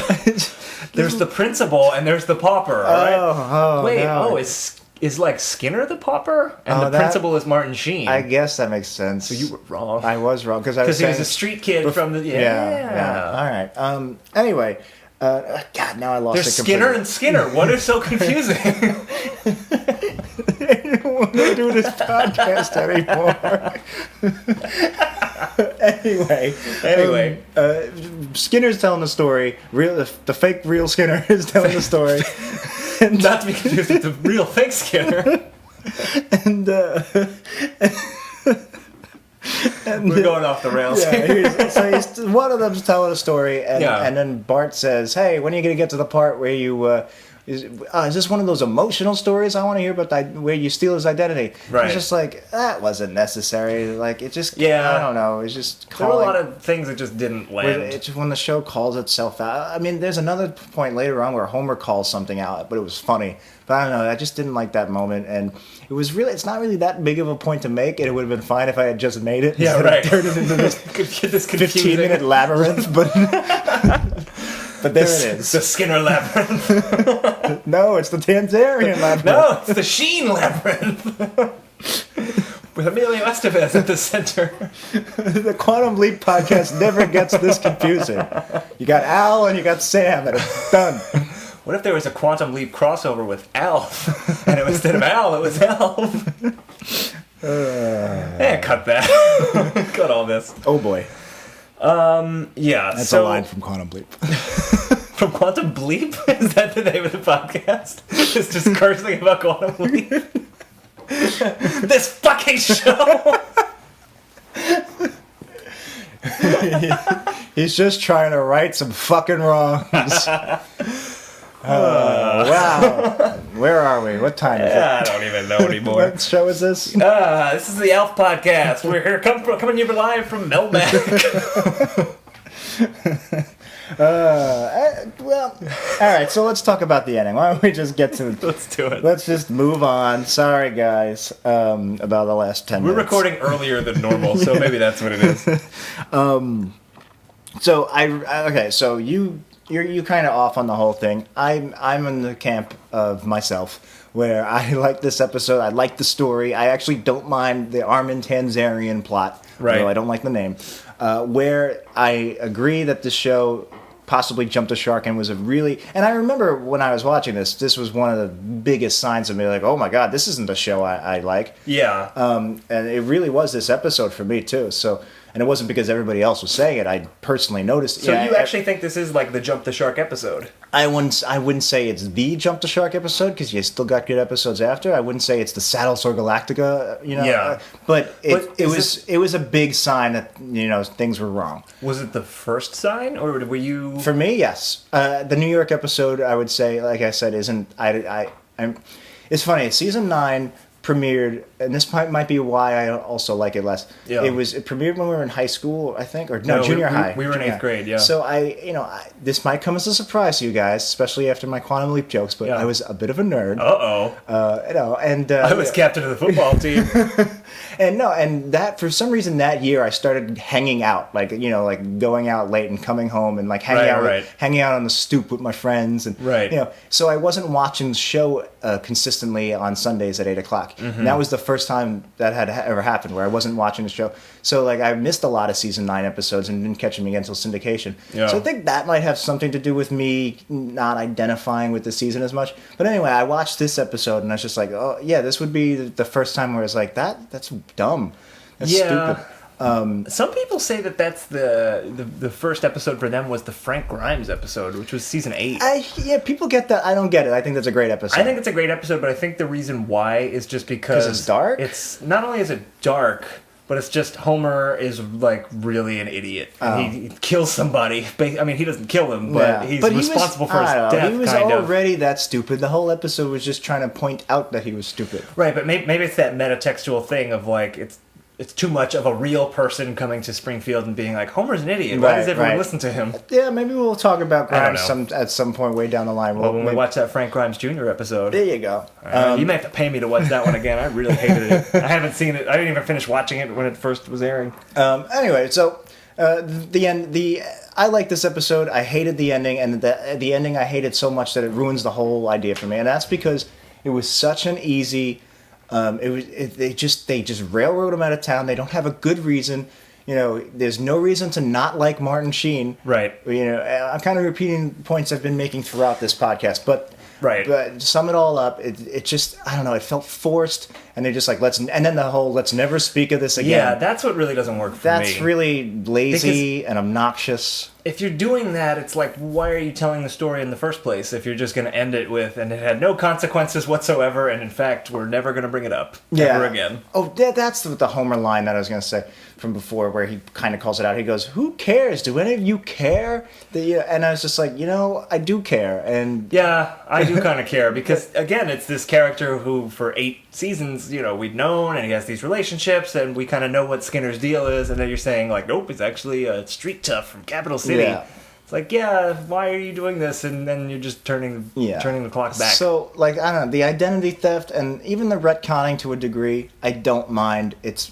There's the principal and there's the pauper, all right? Wait, no. Is like Skinner the pauper? And the principal is Martin Sheen. I guess that makes sense. So you were wrong. I was wrong. Because he was a street kid from the... Yeah. All right. Anyway. God, now I lost it completely. There's Skinner and Skinner. What is so confusing? I don't want to do this podcast anymore. Anyway, Skinner's telling the story. The fake real Skinner is telling the story. And not to be confused with the real fake Skinner. And we're going off the rails. So one of them's telling a story, and then Bart says, "Hey, when are you going to get to the part where you is this one of those emotional stories? I want to hear about where you steal his identity." Right. It's just like, that wasn't necessary. Like, it just, I don't know. It's just there were a lot of things that just didn't land. It's when the show calls itself out. I mean, there's another point later on where Homer calls something out, but it was funny. But I don't know. I just didn't like that moment, and it's not really that big of a point to make, and it would have been fine if I had just made it. Yeah, right. Turned it into this 15-minute labyrinth, but there it is. The Skinner labyrinth. No, it's the Tanzarian labyrinth. No, it's the Sheen labyrinth. with Emilio Estevez at the center. The Quantum Leap podcast never gets this confusing. You got Al and you got Sam, and it's done. What if there was a Quantum Leap crossover with Alf, and instead of Al, it was Elf? Cut that. Cut all this. Oh boy. Yeah. That's a line from Quantum Leap. From Quantum Bleep? Is that the name of the podcast? It's just cursing about Quantum Leap. This fucking show. He's just trying to right some fucking wrongs. Wow. Where are we? What time is it? I don't even know anymore. What show is this? This is the Elf Podcast. We're here coming to you live from Melmac. Well, all right, so let's talk about the ending. Why don't we just get to... Let's do it. Let's just move on. Sorry, guys, about the last 10 minutes. We're recording earlier than normal, so maybe that's what it is. So you're kind of off on the whole thing. I'm in the camp of myself, where I like this episode. I like the story. I actually don't mind the Armin Tanzarian plot. Right. Though I don't like the name. Where I agree that the show possibly jumped the shark and was a really... And I remember when I was watching this was one of the biggest signs of me, like, oh my god, this isn't the show I like. Yeah. And it really was this episode for me, too. So... And it wasn't because everybody else was saying it. I personally noticed. So you actually think this is like the Jump the Shark episode? I wouldn't say it's the Jump the Shark episode, because you still got good episodes after. I wouldn't say it's the Saddlesore Galactica, Yeah. But it was a big sign that, things were wrong. Was it the first sign, or were you... For me, yes. The New York episode, I would say, like I said, isn't... It's funny. Season 9... premiered, and this might be why I also like it less. Yeah. It premiered when we were in high school, I think, or junior high. We were in 8th grade, yeah. So this might come as a surprise to you guys, especially after my Quantum Leap jokes, but I was a bit of a nerd. I was captain of the football team. and that for some reason that year I started hanging out, like going out late and coming home and like hanging out on the stoop with my friends, and so I wasn't watching the show consistently on Sundays at 8:00. Mm-hmm. And that was the first time that had ever happened where I wasn't watching the show. So I missed a lot of season 9 episodes and didn't catch them again until syndication. Yeah. So I think that might have something to do with me not identifying with the season as much. But anyway, I watched this episode and I was just like, oh yeah, this would be the first time where I was like, that's dumb. That's stupid. Some people say that's the first episode for them was the Frank Grimes episode, which was season 8. People get that. I don't get it. I think that's a great episode. I think it's a great episode, but I think the reason why is just because it's dark. It's not only is it dark, but it's just Homer is like really an idiot. And he kills somebody. I mean, he doesn't kill them, but he's responsible for his death. He was already that stupid. The whole episode was just trying to point out that he was stupid. Right, but maybe it's that metatextual thing of like it's too much of a real person coming to Springfield and being like, Homer's an idiot. Why does everyone listen to him? Yeah, maybe we'll talk about Grimes at some point way down the line. When we watch that Frank Grimes Jr. episode. There you go. You may have to pay me to watch that one again. I really hated it. I haven't seen it. I didn't even finish watching it when it first was airing. Anyway, so the end. I like this episode. I hated the ending, and the ending I hated so much that it ruins the whole idea for me. And that's because it was such an easy... they just railroad him out of town. They don't have a good reason. There's no reason to not like Martin Sheen. Right. I'm kind of repeating points I've been making throughout this podcast, but to sum it all up, it just, I don't know, it felt forced, and they're just like, and then the whole let's never speak of this again. Yeah, that's what really doesn't work for me. That's really lazy and obnoxious. If you're doing that, it's like, why are you telling the story in the first place if you're just going to end it with, and it had no consequences whatsoever, and in fact, we're never going to bring it up ever again. Oh, that's the Homer line that I was going to say from before, where he kind of calls it out. He goes, who cares? Do any of you care? And I was just like, I do care. And yeah, I do kind of care, because, again, it's this character who, for 8 seasons, we've known, and he has these relationships, and we kind of know what Skinner's deal is, and then you're saying, like, nope, he's actually a street tough from Capital City. Yeah. It's like, why are you doing this? And then you're just turning the clock back. So, I don't know, the identity theft and even the retconning to a degree, I don't mind. It's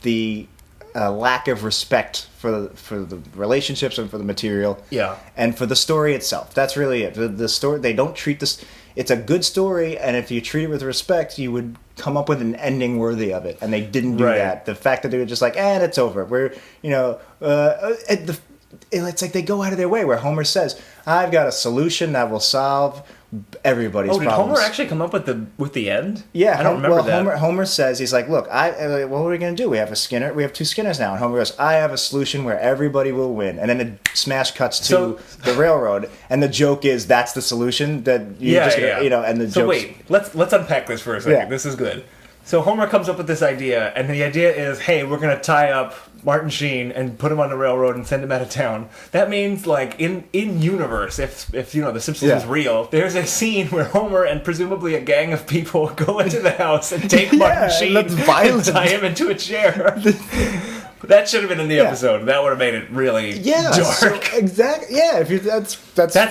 the lack of respect for the relationships and for the material. Yeah. And for the story itself. That's really it. The story, they don't treat this... it's a good story, and if you treat it with respect, you would come up with an ending worthy of it, and they didn't do that. The fact that they were just like, and it's over. We're, it's like they go out of their way, where Homer says, I've got a solution that will solve everybody's problems. Did Homer actually come up with the end? Yeah, I don't remember that. Homer says, he's like, look, what are we going to do? We have two Skinners now. And Homer goes, I have a solution where everybody will win. And then it smash cuts to the railroad, and the joke is that's the solution that and the joke. So wait, let's unpack this for a second. Yeah. This is good. So Homer comes up with this idea, and the idea is, hey, we're going to tie up Martin Sheen and put him on the railroad and send him out of town. That means, like, in universe, if the Simpsons is real, there's a scene where Homer and presumably a gang of people go into the house and take Martin Sheen and tie him into a chair. That should have been in the episode. That would have made it really dark. So, exactly. Yeah, that's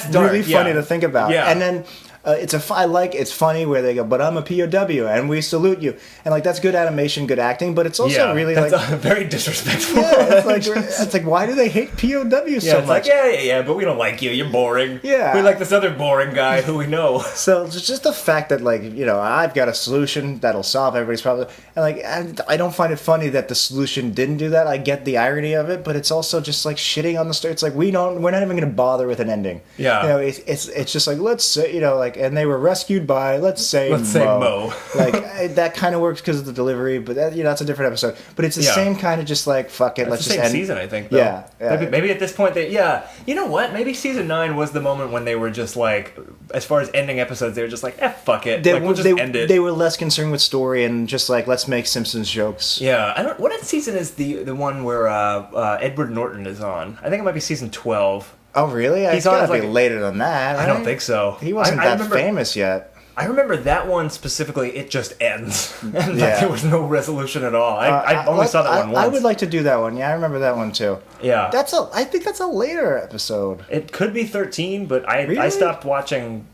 dark, really funny to think about. Yeah. And then it's funny where they go, but I'm a POW and we salute you, and like that's good animation, good acting, but it's also really that's very disrespectful. Yeah, it's like why do they hate POW so much? Like, but we don't like you. You're boring. Yeah, we like this other boring guy who we know. So it's just the fact that I've got a solution that'll solve everybody's problem, and I don't find it funny that the solution didn't do that. I get the irony of it, but it's also just like shitting on the story. It's like we're not even going to bother with an ending. Yeah, it's just like let's say and they were rescued by, let's say Mo. Like, that kind of works because of the delivery, but that's a different episode. But it's the same kind of just like, fuck it, let's just end. Season, I think, though. Yeah. Maybe at this point, you know what? Maybe season 9 was the moment when they were just like, as far as ending episodes, they were just like, fuck it. We'll just end it. They were less concerned with story and just like, let's make Simpsons jokes. Yeah. What season is the one where Edward Norton is on? I think it might be season 12. Oh, really? He's gotta be later than that, right? I don't think so. He wasn't that famous yet. I remember that one specifically, it just ends. And there was no resolution at all. I only saw that one once. I would like to do that one. Yeah, I remember that one too. Yeah. I think that's a later episode. It could be 13, but I stopped watching...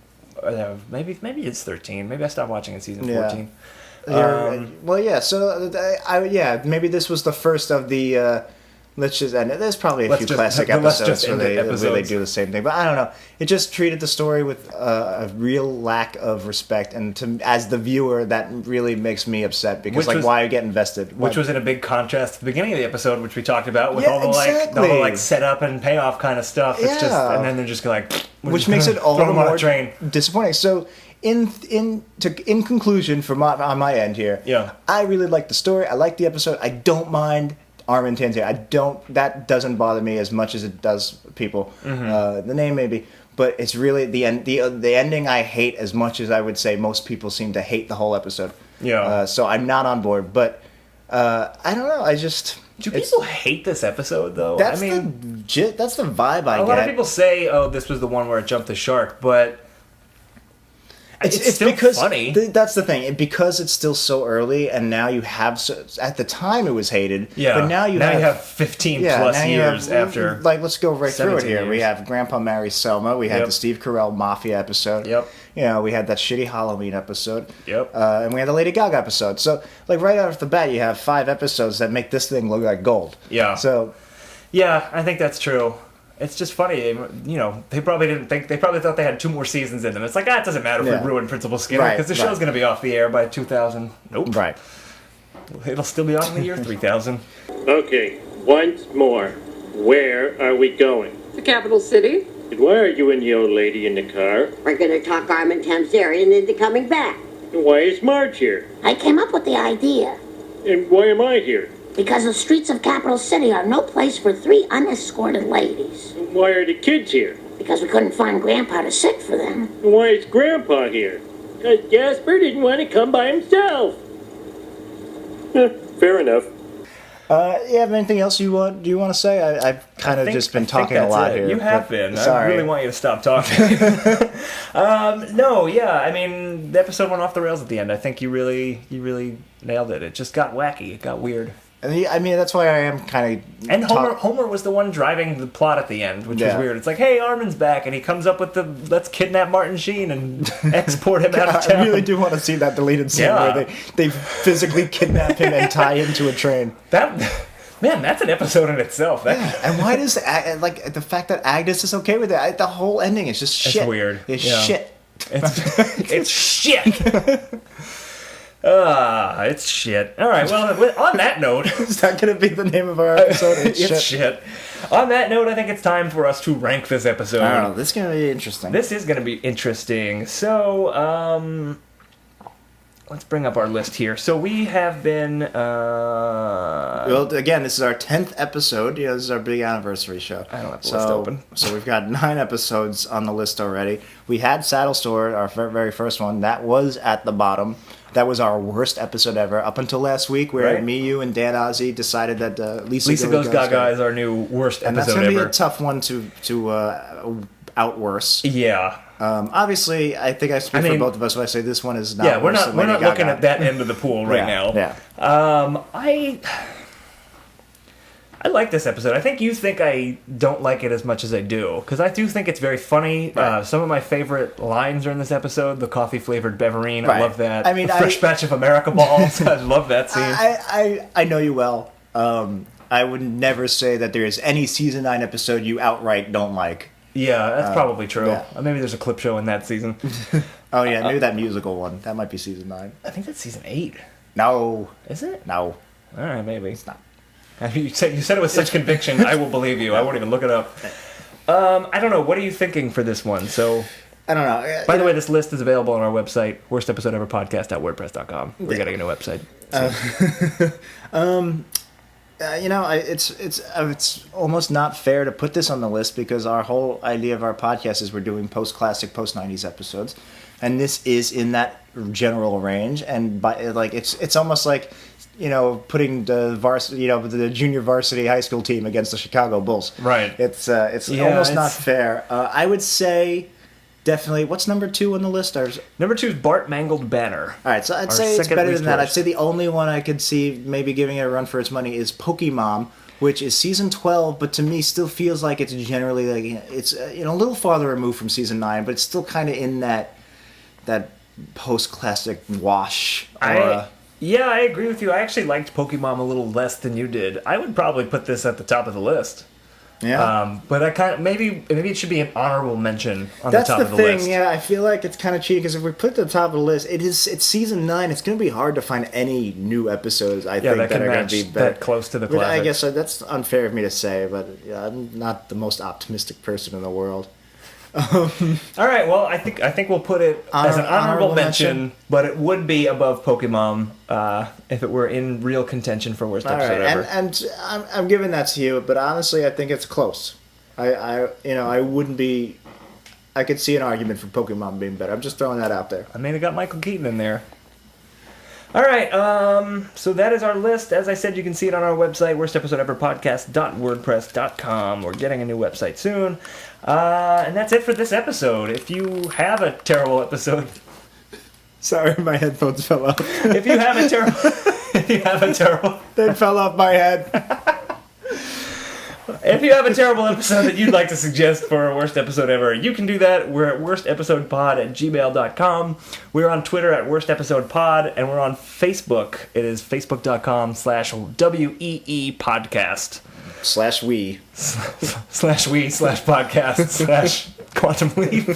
maybe it's 13. Maybe I stopped watching in season 14. So, maybe this was the first of the... let's just end it. There's probably a few classic episodes where they do the same thing, but I don't know. It just treated the story with a real lack of respect, and as the viewer, that really makes me upset because why get invested? Which was in a big contrast to the beginning of the episode, which we talked about with all the setup and payoff kind of stuff. It's just, and then they're just like, which makes it all the more disappointing. So. In conclusion, on my end here, I really like the story. I like the episode. I don't mind Armin Tanzarian. That doesn't bother me as much as it does people. Mm-hmm. The name maybe, but it's really the end. The ending I hate as much as I would say most people seem to hate the whole episode. Yeah. So I'm not on board. But I don't know. Do people hate this episode though? That's the vibe I get. A lot of people say, "Oh, this was the one where it jumped the shark," but. It's still because funny. That's the thing. Because it's still so early, and now you have... at the time, it was hated. Yeah. But now you have 15 plus years after... Like, let's go right through it here. Years. We have Grandpa Marries Selma. We had the Steve Carell Mafia episode. Yep. We had that shitty Halloween episode. Yep. And we had the Lady Gaga episode. So, like, right off the bat, you have 5 episodes that make this thing look like gold. Yeah. So... Yeah, I think that's true. It's just funny, they probably thought they had 2 more seasons in them. It's like, it doesn't matter if we ruin Principal Skinner, because the show's going to be off the air by 2000. Nope. Right. It'll still be on in the year 3000. Okay, once more. Where are we going? The capital city. And why are you and the old lady in the car? We're going to talk Armin Tamzarian into coming back. And why is Marge here? I came up with the idea. And why am I here? Because the streets of Capital City are no place for 3 unescorted ladies. And why are the kids here? Because we couldn't find Grandpa to sit for them. And why is Grandpa here? Because Jasper didn't want to come by himself. Fair enough. You have anything else you want to say? I've kind of just been talking a lot here. You have been. Sorry. I really want you to stop talking. The episode went off the rails at the end. I think you really nailed it. It just got wacky. It got weird. That's why I am kind of... And Homer was the one driving the plot at the end, which was weird. It's like, hey, Armin's back, and he comes up with let's kidnap Martin Sheen and export him out of town. I really do want to see that deleted scene where they physically kidnap him and tie him to a train. That's an episode in itself. And why does... the fact that Agnes is okay with it, the whole ending is just shit. It's weird. It's shit. It's shit. It's shit. All right, well, on that note... Is that going to be the name of our episode? It's shit. On that note, I think it's time for us to rank this episode. I don't know. This is going to be interesting. This is going to be interesting. So, let's bring up our list here. So we have been... Well, again, this is our 10th episode. You know, this is our big anniversary show. I don't have the list open. So we've got 9 episodes on the list already. We had Saddle Store, our very first one. That was at the bottom. That was our worst episode ever. Up until last week, where me, you, and Dan Ozzie decided that Lisa Goes Gaga is our new worst and episode ever. And that's going to be a tough one to out worse. Yeah. Obviously, I think I speak for both of us when I say this one is not. Yeah, we're not looking at that end of the pool right now. Yeah. I like this episode. I think you think I don't like it as much as I do, because I do think it's very funny. Right. Some of my favorite lines are in this episode. The coffee-flavored beverine. Right. I love that. I mean, fresh batch of America balls. I love that scene. I know you well. I would never say that there is any season 9 episode you outright don't like. Yeah, that's probably true. Yeah. Maybe there's a clip show in that season. Oh, yeah, maybe that musical one. That might be season 9. I think that's season 8. No. Is it? No. All right, maybe. It's not. You said it with such conviction, I will believe you. I won't even look it up. I don't know. What are you thinking for this one? So, I don't know. By the way, this list is available on our website, worstepisodeeverpodcast.wordpress.com. We're getting a new website. It's almost not fair to put this on the list because our whole idea of our podcast is we're doing post-classic, post-90s episodes, and this is in that general range. And it's almost like, putting the varsity, the junior varsity high school team against the Chicago Bulls. Right. It's almost not fair. I would say definitely. What's number 2 on the list? Number 2 is Bart Mangled Banner. All right, so I'd say it's better than that. I'd say the only one I could see maybe giving it a run for its money is Pokemon, which is season 12, but to me still feels like it's generally it's a little farther removed from season 9, but it's still kind of in that post-classic wash aura. Yeah, I agree with you. I actually liked Pokemon a little less than you did. I would probably put this at the top of the list. Yeah. But I kind of maybe it should be an honorable mention on the top of the list. That's the thing. Yeah, I feel like it's kind of cheating because if we put it at the top of the list, it's season 9. It's going to be hard to find any new episops. I think that are going to be better. That close to the classic. I guess that's unfair of me to say, but I'm not the most optimistic person in the world. All right, well, I think we'll put it as an honorable mention, but it would be above Pokemon if it were in real contention for worst episode ever. And I'm giving that to you, but honestly, I think it's close. I wouldn't be. I could see an argument for Pokemon being better. I'm just throwing that out there. I may have got Michael Keaton in there. All right, so that is our list. As I said, you can see it on our website, worstepisodeeverpodcast.wordpress.com. We're getting a new website soon. And that's it for this episode. If you have a terrible episode... Sorry, my headphones fell off. If you have a terrible... They fell off my head. If you have a terrible episode that you'd like to suggest for a worst episode ever, you can do that. We're at worstepisodepod@gmail.com. We're on Twitter at worstepisodepod, and we're on Facebook. It is facebook.com/WEE podcast. /we. /we/podcast/ Quantum Leap.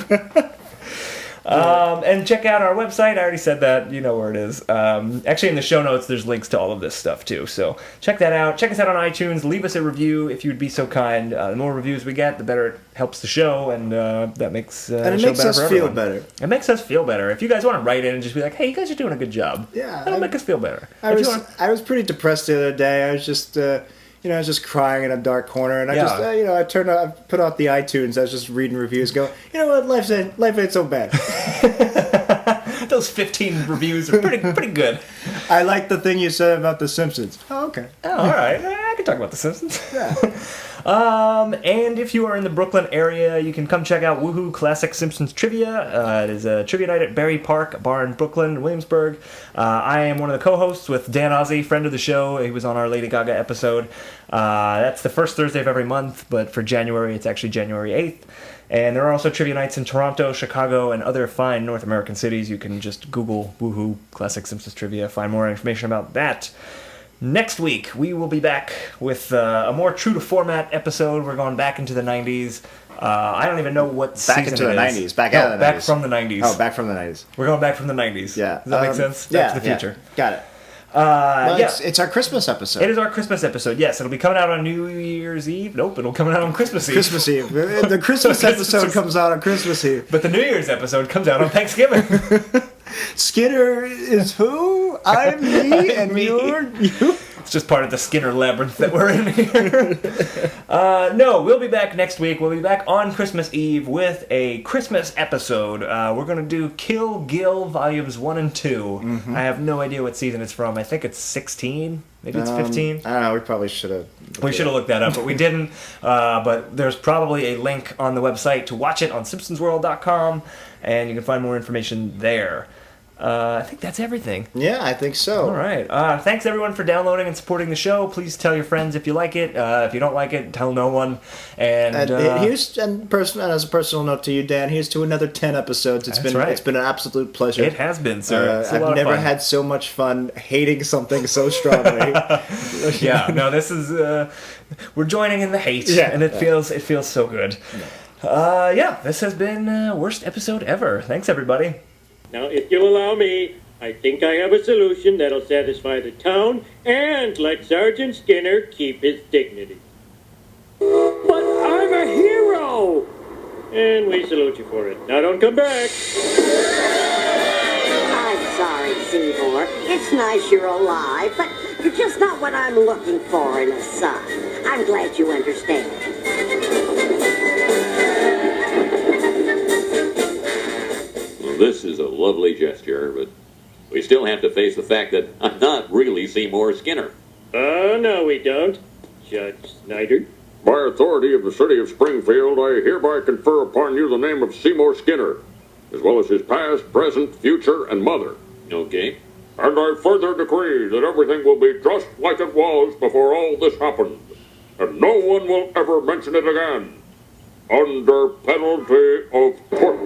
And check out our website. I already said that. You know where it is. Actually, in the show notes, there's links to all of this stuff, too. So check that out. Check us out on iTunes. Leave us a review if you would be so kind. The more reviews we get, the better it helps the show, and that makes the show better for everyone. It makes us feel better. If you guys want to write in and just be like, hey, you guys are doing a good job. Yeah. That'll make us feel better. I was pretty depressed the other day. I was just... I was just crying in a dark corner, and I I put out the iTunes. I was just reading reviews, go, you know what, life ain't so bad. Those 15 reviews are pretty good. I like the thing you said about The Simpsons. Oh, okay. Oh, all right. I can talk about The Simpsons. Yeah. And if you are in the Brooklyn area, you can come check out Woohoo Classic Simpsons Trivia. It is a trivia night at Berry Park, a bar in Brooklyn, Williamsburg. I am one of the co-hosts with Dan Ozzie, friend of the show. He was on our Lady Gaga episode. That's the first Thursday of every month, but for January, it's actually January 8th. And there are also trivia nights in Toronto, Chicago, and other fine North American cities. You can just Google Woohoo Classic Simpsons Trivia, find more information about that. Next week, we will be back with a more true-to-format episode. We're going back into the 90s. I don't even know what Back season into the it is. 90s. Back out of the 90s. Back from the 90s. Oh, back from the 90s. We're going back from the 90s. Yeah. Does that make sense? Back to the future. Yeah. Got it. Well, it's our Christmas episode. It is our Christmas episode. Yes, it'll be coming out on New Year's Eve. Nope, it'll come out on Christmas Eve. Christmas Eve. The Christmas episode comes out on Christmas Eve. But the New Year's episode comes out on Thanksgiving. Skinner is who? I'm me, and you're you. It's just part of the Skinner labyrinth that we're in here. No, we'll be back next week. We'll be back on Christmas Eve with a Christmas episode. We're going to do Kill Gill Volumes 1 and 2. Mm-hmm. I have no idea what season it's from. I think it's 16. Maybe it's 15. I don't know. We probably should have. We should have looked that up, but we didn't. But there's probably a link on the website to watch it on simpsonsworld.com, and you can find more information there. I think that's everything. Yeah, I think so. All right. Thanks, everyone, for downloading and supporting the show. Please tell your friends if you like it. If you don't like it, tell no one. And as a personal note to you, Dan, here's to another 10 episodes. It's been an absolute pleasure. It has been, sir. I've never had so much fun hating something so strongly. Yeah. No, this is we're joining in the hate, and it feels so good. This has been worst episode ever. Thanks, everybody. Now, if you'll allow me, I think I have a solution that'll satisfy the town and let Sergeant Skinner keep his dignity. But I'm a hero! And we salute you for it. Now don't come back. I'm sorry, Seymour. It's nice you're alive, but you're just not what I'm looking for in a son. I'm glad you understand. This is a lovely gesture, but we still have to face the fact that I'm not really Seymour Skinner. Oh, no, we don't, Judge Snyder. By authority of the city of Springfield, I hereby confer upon you the name of Seymour Skinner, as well as his past, present, future, and mother. Okay. And I further decree that everything will be just like it was before all this happened, and no one will ever mention it again, under penalty of torture.